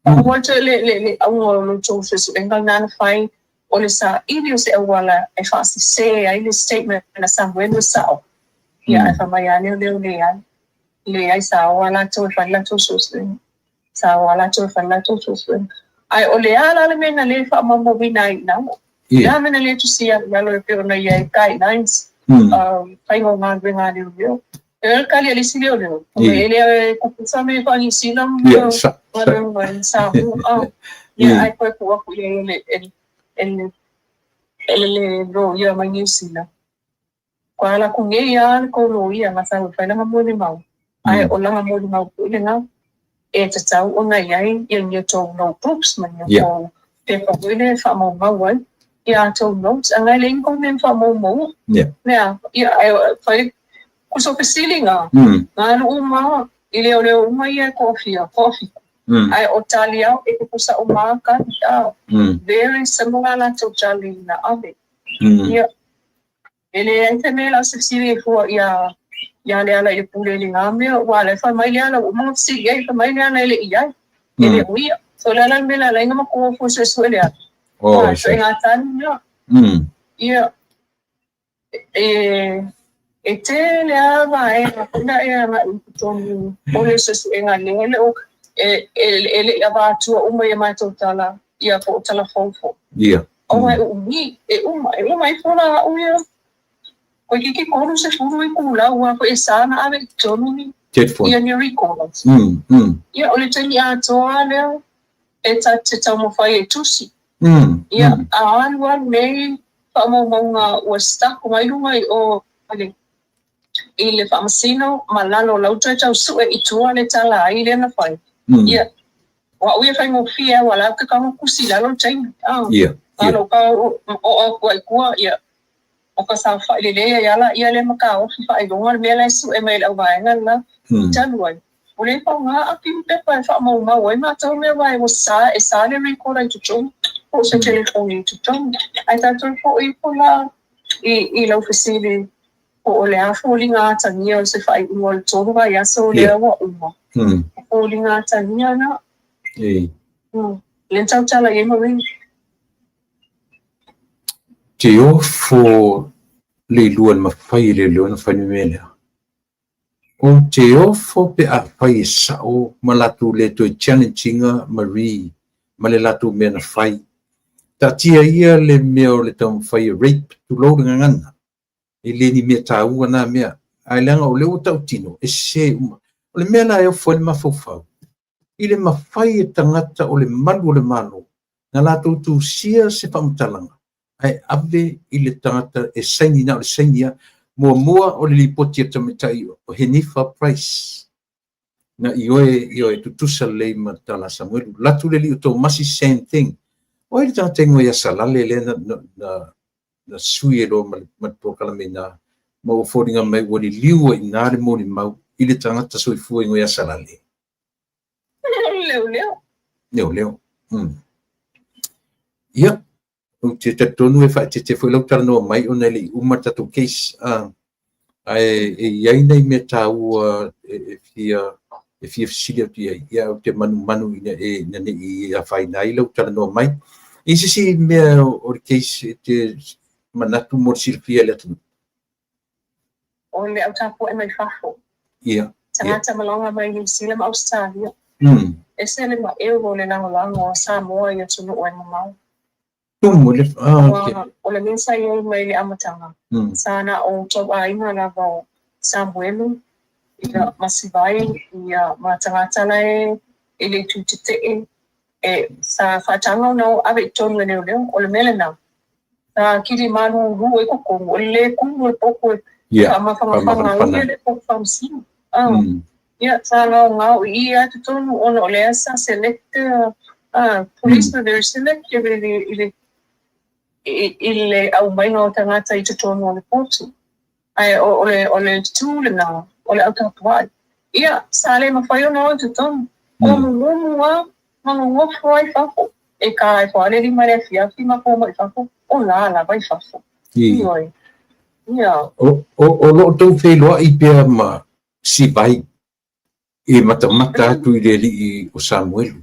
pa watu le awu to fusuenga na fa o le sa ili se wala e fa se ai le statement na Samuel no sa ya fa mai le ai sa wala to fa la to fusuenga sa wala to fa la to fusuenga ai o le ala le mena le fa mo binai na ya mena le to sia ya lo pe na ye kai nines kai ngo ngan benga le el kali ali silio le ele kupusa me fa ni sinam sa ya ai ko ku ele ro ya mani sina kwa la ku nge ya ko lo ya masa fa na mo ni mau ai o la mo ni mau le na e te tau o ngai ai i to no groups man yo te ko le fa mo mau ia to notes angai ling ko men fa mo ya fa ku so pesilinga na uma ile ole uma ia coffee ai otalia e ku sa uma ka very similar na to chali na ave ia ele entene la sesiri fo ia le ala e pule linga me wala fa mai ala uma si ia fa mai ala ile ia ele uia so la me la inga ko fo se suele so ingatan ia e te le ava na na tonu ole se enga le o ele ava tu uma e mai totala ia ko telefofo ia o mai umi uma i fona uia ko ki ko se furu i kula wa ko esana ave tonu ni ia ni recall ia ole tani a toale e ta te tamo fai tusi ia an wan nei fa mo o sta ko mai lunga o ale ile famasino malalo lauta tau su e itua le tala ile na fai ia wa uia fai mo fia wala ka mo kusila lo tai ia alo ka o ko ia o ka sa fa ile ia la ia le maka o fa i gonga me la su e mai la vai ngala tanwai ule pa nga api pe pa fa mo ma wai ma tau me vai mo sa e sa le record to chong o se telefone to chong ai ta to fo i pola i lo facility o le afulinga tania se fai ngol toba ya so le wa uma afulinga tania na le tau tala ye mo te ofo le luan mafai le luan fanimele o te ofo pe a fai sao malatu le to challenging Marie male latu mena fai ta tia ia le meo le tam fai rape tu lo ngana ele ni me tau na me ai langa o le tau tino e se o le mena e fo le mafofa ile mafai e tangata o le malu le malo na la tu sia se pamtalanga ai ave ile tangata e saini na o le sainia mua o le lipoti e tamitai o Henifa Price na ioe tutusa le matala Samuel latu le li o to masi same thing o ile tangata ingo ya salale le na sui e lo matpokalamina ma o fodinga mai wali liua i nare mo ni mau ile tangata sui fu ingo ya salale leo ia o te tonu e fa te foi lau tarno mai ona le uma tatu case ai ai nei me tau e fia fisilia ia o te manu ina e nane i a fai nai lau tarno mai isi si me o case te manatu mo silfia le tu o le au tapu e mai fafo Ia. Tangata malonga mai New Zealand Australia. E sele ma e o le lango o Samoa ia tunu o mau. Tumu le okay. O le mensa ia mai le amatanga. Sana o tau ainga na vau Samuelu ia masivai ia matangata lai ele tutite e sa fatanga no ave tonu le leo o le melena. Ta kiri manu ru e ko o le ku e poko ia fanga ia le poko famsi. Ia sana nga ia tonu ono le asa select police very selective ile au mai no tangata I tonu le poti. Ai ole tule na ole autopilot. Ia sale mafai no tonu. O mumu wa mango foi fafo. E kai fo ale di mare fia fi ma ko mai fafo. O la vai fafo. Ioi. Ia. O lo tau felo I pe ma si vai. E mata tu I o Samuel.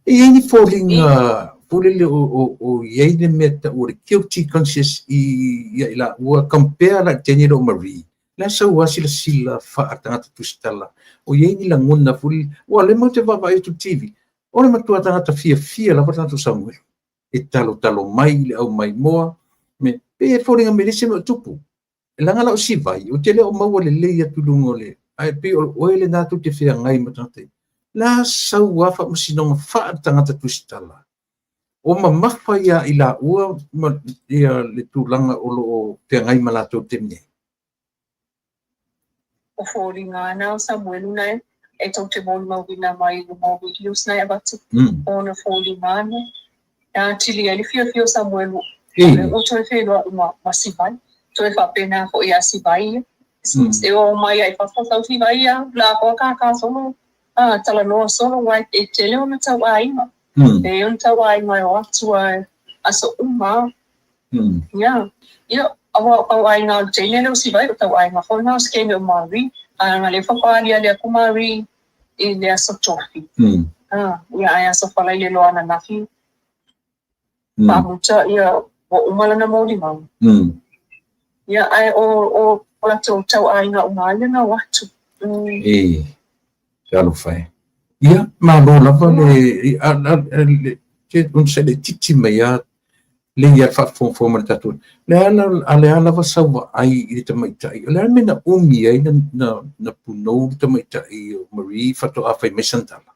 E ni falling pulele o yeine meta o guilty conscious I la o compare la Daniel Marie. La sa sila fa atanga tu stella. O yeine la ngona ful o le mo te va tu TV. O le matua tanga fia la va tu Samuel. E talo mai le au mai moa me pe falling me se mo tupu. La ngala o si vai o tele o mau le le tu lungole. Ai pe o ele na tu te fia ngai matante. La sa fa mosino fa tanga tu stella. O mamafa ia I la ua ia le tūlanga o lo te ngai malato te mne. O fōri ngā nao Samuelu nei, e tau te mōni mawina mai I mō videos nei abatu. O na fōri ngā nei. Ia tili ele fio Samuelu. O toi whenua ma sivai. Toi whapena ko ia sivai. E o mai ai whawhau sivai ia, la koa kākā solo. Tala noa solo wai e tele o na tau aima. E on tau ai mai o atua aso uma. Ia. Ia, awa au ai ngā tene leo si vai o tau ai ngā whona o skene o Mari. Ngā le whakawari a lea kumari I lea so tofi. Ia ai aso whalai le loa na nafi. Pamuta ia o umala na mauri mau. Ia ai o tau ai ngā umala na watu. Kalo whai. Ia, malo lava le un se le titi mai a le ia whafo ma tatu. Le ala lava sawa ai I te maitai. Le ala mena umi ai na punou te maitai o Marie whato a whai mesantala.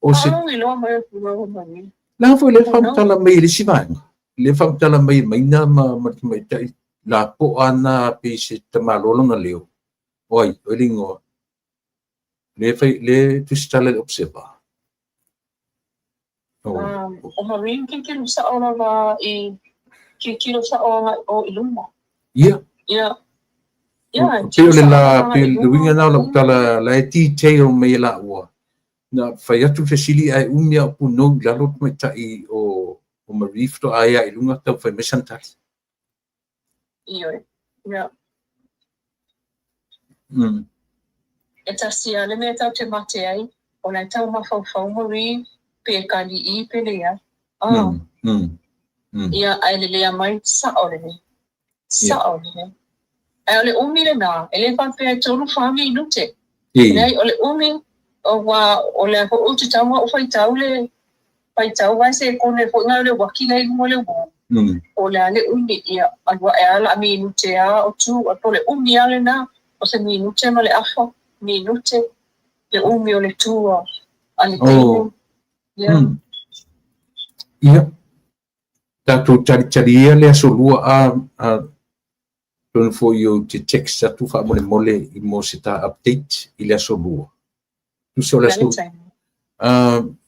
O se... I loa mai o punou mai. La foi le whamtala mai le sivanga. Le whamtala mai na ma te maitai. La po ana pe se te malolonga leo. Oi, o lingoa. Le tustala le observa. O Marie kikilo sa ona wa I kikilo sa ona o iluma. Ia. Ia. Peo le la peo le winga na la tala la detail me la ua. Na fai atu fesili ai umia o puno la lot mai tai o Marie fto aia ilunga tau fai mesantari. Ia. E tasia le mea tau te mate ai, o nai tau mawhau Marie, pe kani I pe lea. Ia ai le lea mai sa o le ne. Ai o le umi le nā, e le whawhea tonu whami inute. Nei o le umi, o le ho uti taua o whaitau wai se kone fo ngā le waki nei mo le wō. O le ale umi ia, anua e ala mi inute a o tu, o le umi ale nā, o se mi inute ma le afa. Minute le umi o le tua ale tino. Ia. Tātou tari le asolua a tonu fo I o te text atu wha mole I mo se tā update I le asolua. Tu se o le asolua.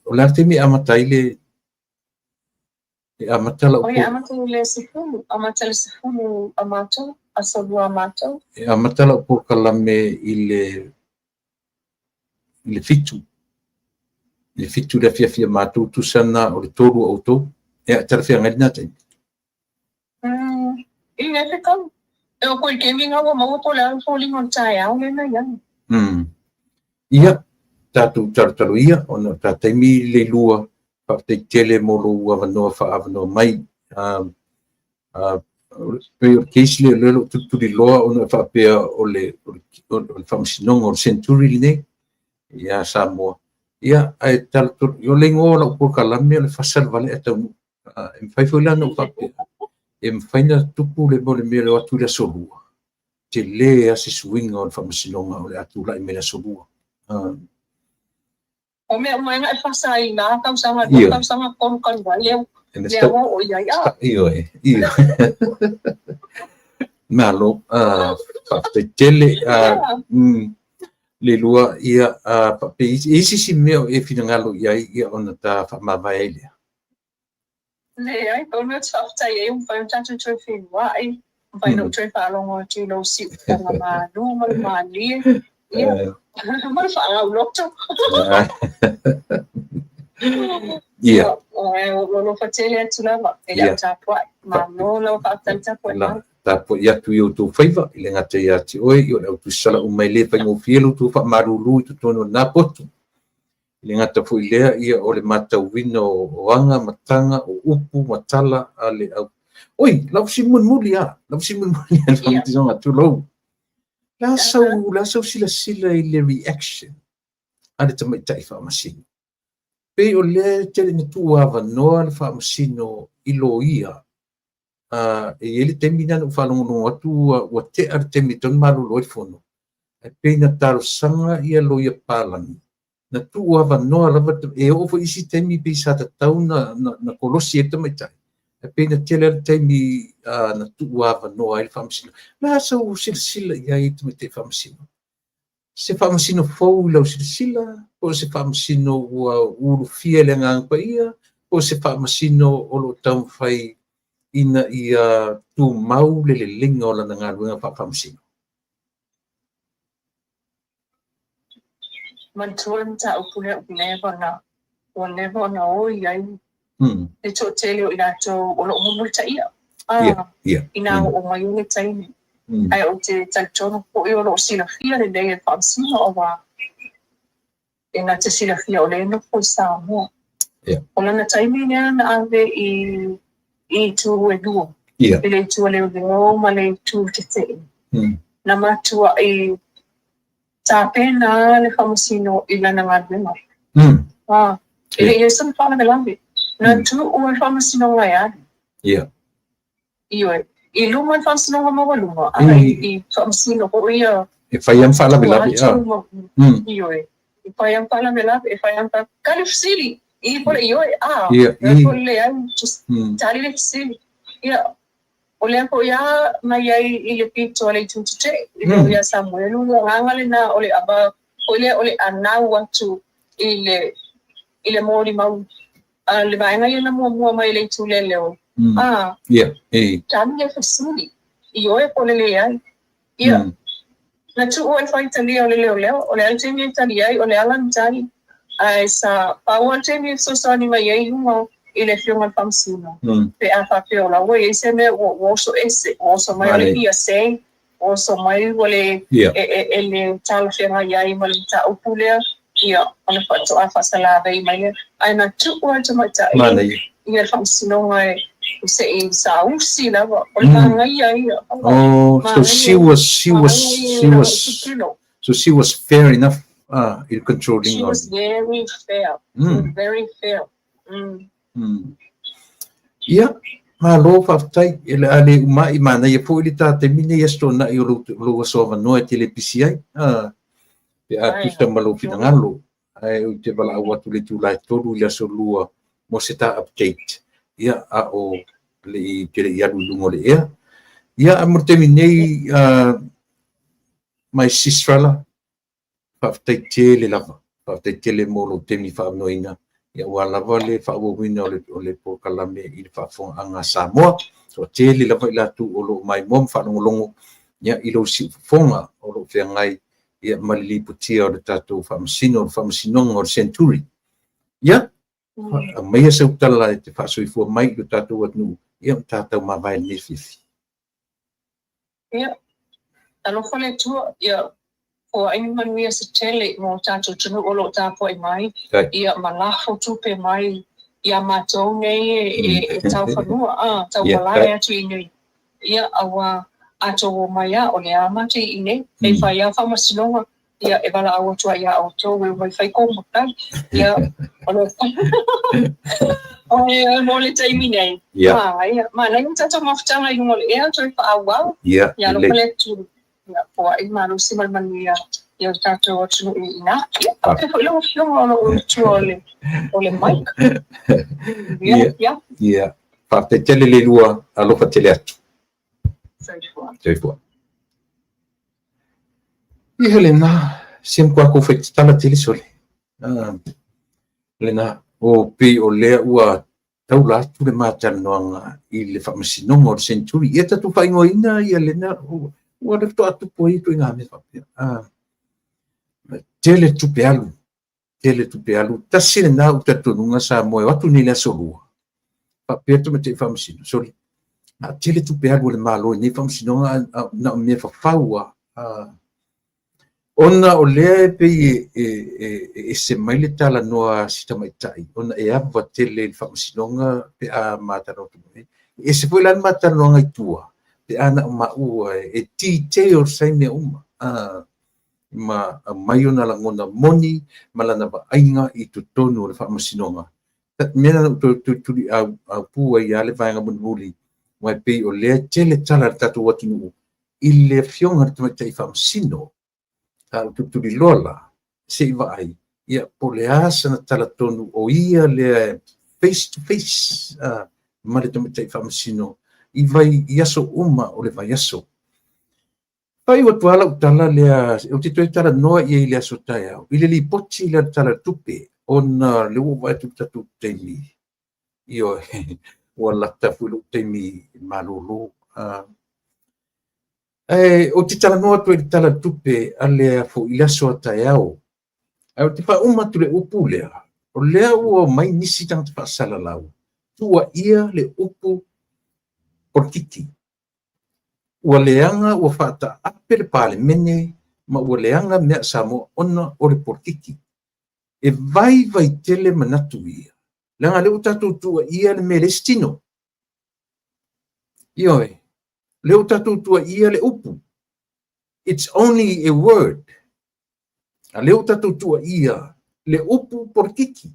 O la te mi amatai le amatala o. Amatai le sifunu. Amatai le sifunu amato. Asolua amato. Amatala po kalame I le fitu. Le fitu le fia mātou tu sana o le tōru au tō. E tara fia ngari nā tai. I ne te kau. E o koi kemi ngā wa maua po le au fōling on tai au le na yang. Ia, tātou taru ia, ona tātaimi le lua, whakatei tele mo lo ua wanoa wha awanoa mai. pe case le lo tu di loa ona fa pe ole famsinonga o century ne ia Samoa ia ai tal tu yo lengo la por kalame le fasal vale eta em fai foi la no fa pe em faina tupu le bole me lo atu le solua te le ase swinga o famsinonga o le atu la me la solua o me nga e fasai na kam sama kon kon vale le o ia io malo fa te tele le lua ia pe isi si meo e finangalo ia ona ta fa mavai le ai ona tsafta e un fa tanto trofei vai vai no trefa longo ti lo si ona ma no ma ni ia ma fa lo to ia lo fatele tu lava e la tapua ma no lo fa tanta la tapo ia tu yo tu faiva ile ngate ia ti oi yo tu sala o mai le fa ngo fielo tu fa marulu tu tono na potu ile ngata fu ile ia o le mata wino o anga matanga o upu matala ale oi la simun mulia fa ti zonga tu lo la so sila ile reaction ada tamai tai fa masino pe o le tele ni tu ava no al fa masino ilo ia e ele termina no falando no atu o te artemi ton malu lo fono e pe na taro sanga ia lo ia palani na tu ava no ala e o fo isi temi pe sa ta tau na kolosi e tamai tai e pe na tele artemi na tu ava no al fa masino la so sila ia i te fa masino se fa masino fo lo sila o se fa masino ulu fia le ngang pa ia o se fa masino o lo tau fai ina ia tu mau le linga o lana ngā ruenga whawhamsino. Mantuan ta upune o never na o iai. E to tele o ina to o lo munu ta ia. Ina o mayune ta ini. Ai o te taitono po i o lo sila fia le nei e whamsino o wa. E na te sila fia o le no po sa mua. O lana ta ini na ave i tu e duo. Ele tu le o ma le tu te te. Na matua i ta pena le famosino i lana ngadema. Ele e san fala me lambi. Na tu o e famosino ngai ani. Io i luma famosino ma luma. Ai i famosino o ia. E fai fala me lambi. Io i fai fala me lambi e fai fala califsili. I por io por le an just tali le sili. Ia ole ko ya mai ai ile pito ole tutute ile ya Samuel ngangale na ole aba ole ana watu ile mori mau le vai ngai na mo mai le tule leo tamia fasuli io e pole le ai ia na tu o fai tali ole leo ole al temi tali ai ole alan tali ai sa power temi so sani mai ai mo ile fiona famsino pe a fa pe ola we ese me o so mai le ia sei o so mai wole ele tal fiona ia i malita upulea ia ona fa to a fa sala ve mai ai na tu o to mata ia famsino mai se in sa usi la o la ia so she was fair enough in controlling she was very fair ia malo faafetai ele ale umai mana ia foʻi le tatemine ia stona i o lou asoavanoa e telepisi ai pe atusa ma lou finagalo ae ui te valaau atu le tulaitolu i le asolua mo se ta-update ia a o leʻi teleʻi aluluga o le ea ia a mo temi nei mai Sistrala faafetai le lava faafetai le mo lou temi faamanoina ia ua lava le faauauina o le pokalame i le faafogaaga Samoa so tele lava i latu o loo mai moa ma faalogologo ia i lou siufofoga o loo feagai ia ma le liputia o le tatou faamasino o le faamasinoga o le century ia maia sautala e te faasoifua mai i lo tatou atunuu ia ma tatou mavae lenei fiafi ia alofo le tua ia o ai manuia se tele mo tatou tunu o lo tapo i mai ia malafo tupe mai ia matou nei e tau whanua tau malai atu i nei ia awa ato maya o le amate ine e fai a fama sinonga ia e bala awa tua ia auto we vai fai ko mutai ia ono o le taimi nei ia ma na tata mafutanga i ngol e ato fa awa ia lo pele tu ia po ai ma no simal mania ia tato o tu ina ia ke lo lo tu ole mic ia parte tele le lua alo fa tele atu sai fua i helena sim kwa ko fet tala tele sole lena o pe o le ua taula tu le matanoanga i le famasinonga o century ia tatu faingoina ia lena ua le to atu po i tu inga me fa tele tupe alu tasile na utatununga sa moe watu ni le solua papeto me te famasino soli na tele tupe alu le malo ni famasinonga na me fa faua ona o le pe se mai le tala noa sita mai tai ona e ava tele le famasinonga pe a matano tu e se foi lan matano i tua pe ana ma ua e ti te o sai me uma ma mai ona la ngona moni malana ba ainga i tu tonu le famasinonga mena tu a pu ai ale vai nga bunuli mai pe o le tele tala tatu watu nu i le fionga tu mai famasino tu di lola se vai ia poleasa na tala tonu o ia le face to face ma le tu mai famasino i vai yaso uma o le vai yaso pai o tuala utala lea o te toi tala noa ia i lea sotai au. I le li poti lea tala tupe ona le ua vai tu tatu teimi. Io ua lata fulu teimi malolo. O te tala noa toi tala tupe a lea fo i lea sotai au. O te wha uma tu le upu lea. O lea ua mai nisi tanga te wha sala lau. Tua ia le upu portiti. Ua leanga ua whata ape le pale mene, ma ua leanga mea samo ona o le portiki. E vai tele manatu ia. Leanga leo tatu tua ia le me le stino. Ioe, leo tatu tua ia le upu. It's only a word. A leo tatu tua ia le upu portiki.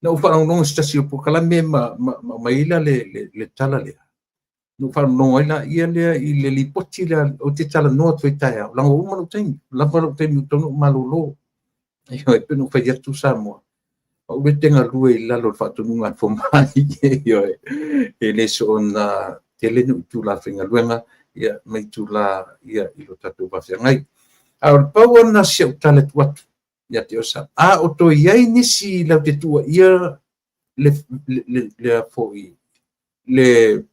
Na uwhanonga stasi upu kalame ma ila le tala lea. No fa no ina ia le i le lipoti le o te tala no tu taia la o mo tem la fa tem to malolo io e no fa tu samo o be tenga lui la lo fa tu nga fo mai io e le son tele no tu la finga luenga ia mai tu la ia i lo tatu va fa ngai a pa ona se o tala tu ia te osa a o to ia ni si la te tu ia le fo le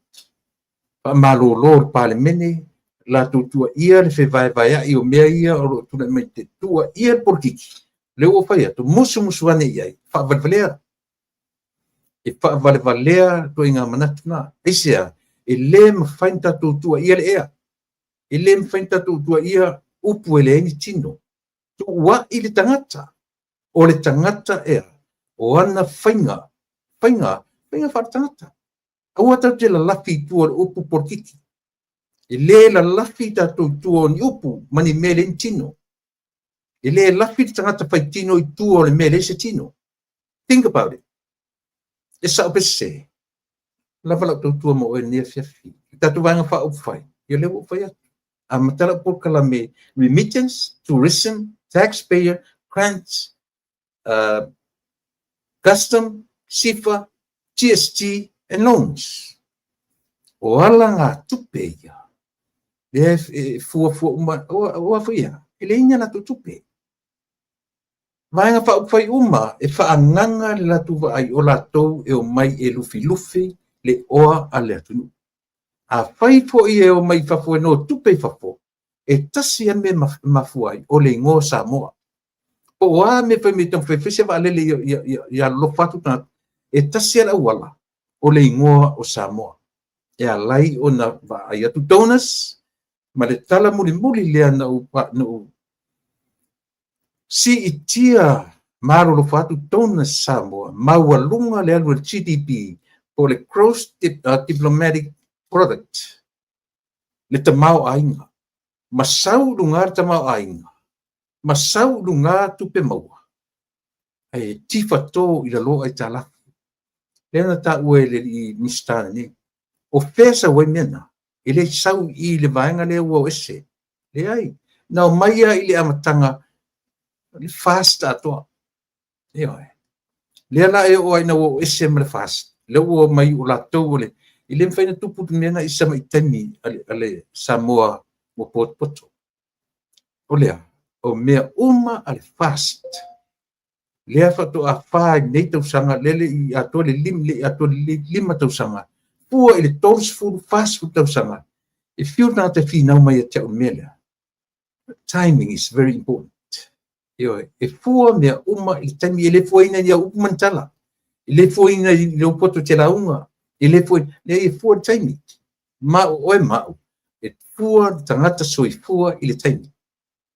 malolo pale mene la tutua ia le fe vai o mea ia o tu me te tua ia portiki le o fai to musu ane ia fa valvalea e fa valvalea to inga manatuna isia e le mfainta tutua ia le ea e le mfainta tutua ia upu ele ni tino tu wa ile tangata o le tangata ea o ana fainga fa tangata Aua tau te la lafi tua upu portiki. E le la lafi tatu tua ni upu mani mele tino. E le lafi tangata fai tino i tua le mele se tino. Think about it. E sa ope se. Lava lau tau tua mo e nia fiafi. Tatu vanga fa upu fai. Ia le upu fai atu. A matala por kalame remittance, tourism, taxpayer, grants, custom, SIFA, GST, and loans. O ala ngā tupe ia. Le fua uma, o awhia. Ele inga na tu tupe. Vaenga wha upai uma, e wha anganga le latu wa ai o latou e o mai e lufi le oa a le atunu. A whai fo i e o mai whafo e no tupe whafo, e tasi an me mafuai o le ngō Samoa. O a me whai me tong whewhese wa alele ia lofatu tana, e tasi an awala. O le ingoa o Samoa. E alai o na wa ai atu donors, ma le tala muli lea na u si itia maro lo fatu donors Samoa, maualunga le alu GDP, o le gross diplomatic product, le tamau ainga. Masau lungar tamau ainga. Masau lungar tu pe maua. Ai tifa to ila lo ai tala. Lena ta uele i mistana ni. O fesa we mena. Ele sau i le vaenga le ua ese. Le ai. Na o maia i le amatanga. Le fast atoa. Ia. Le ala e o ai na o ese me le fast. Le ua mai o la tau le. I le mwhaina tupu mena i sama i temi ale Samoa o poto. O lea. O mea uma ale fast. Lea whatu a whai nei tausanga lele i atua le lima tausanga. Pua i le tors furu fast fu tausanga. E whiu nā te whinau mai a te o mea. Timing is very important. E fua mea uma i temi e le fua ina i a upumantala. E le fua ina i le upoto te launga. E le fua e fua timing. Oe mau. E fua tangata so i fua i le timing.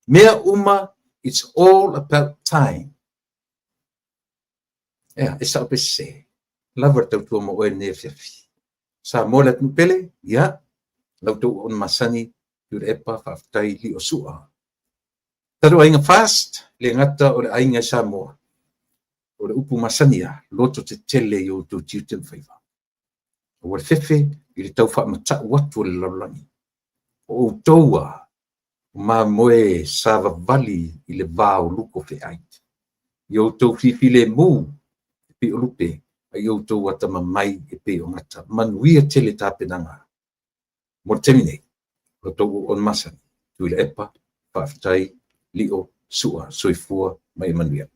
Mea uma, it's all about time. E sa ope se. Lavar tau tua mo oe ne fiafi. Sa mola tu pele, ya. Lau tau on masani, yur epa whaftai li o sua. Taru ainga fast, le ngata o le ainga Samoa. O le upu masania, loto te tele i o tu tiutem whaiva. O le fefe, i le tau wha mata watu o le lalani. O taua, ma moe sava vali i le vāo luko fe ait. I o tau fifi le mū, pe o lupe, a i o tau atama mai e pe o ngata. Manuia tele tāpenanga. Mo temine, o tau on masani, tu i le epa, whaftai, li o sua, soifua, mai manuia.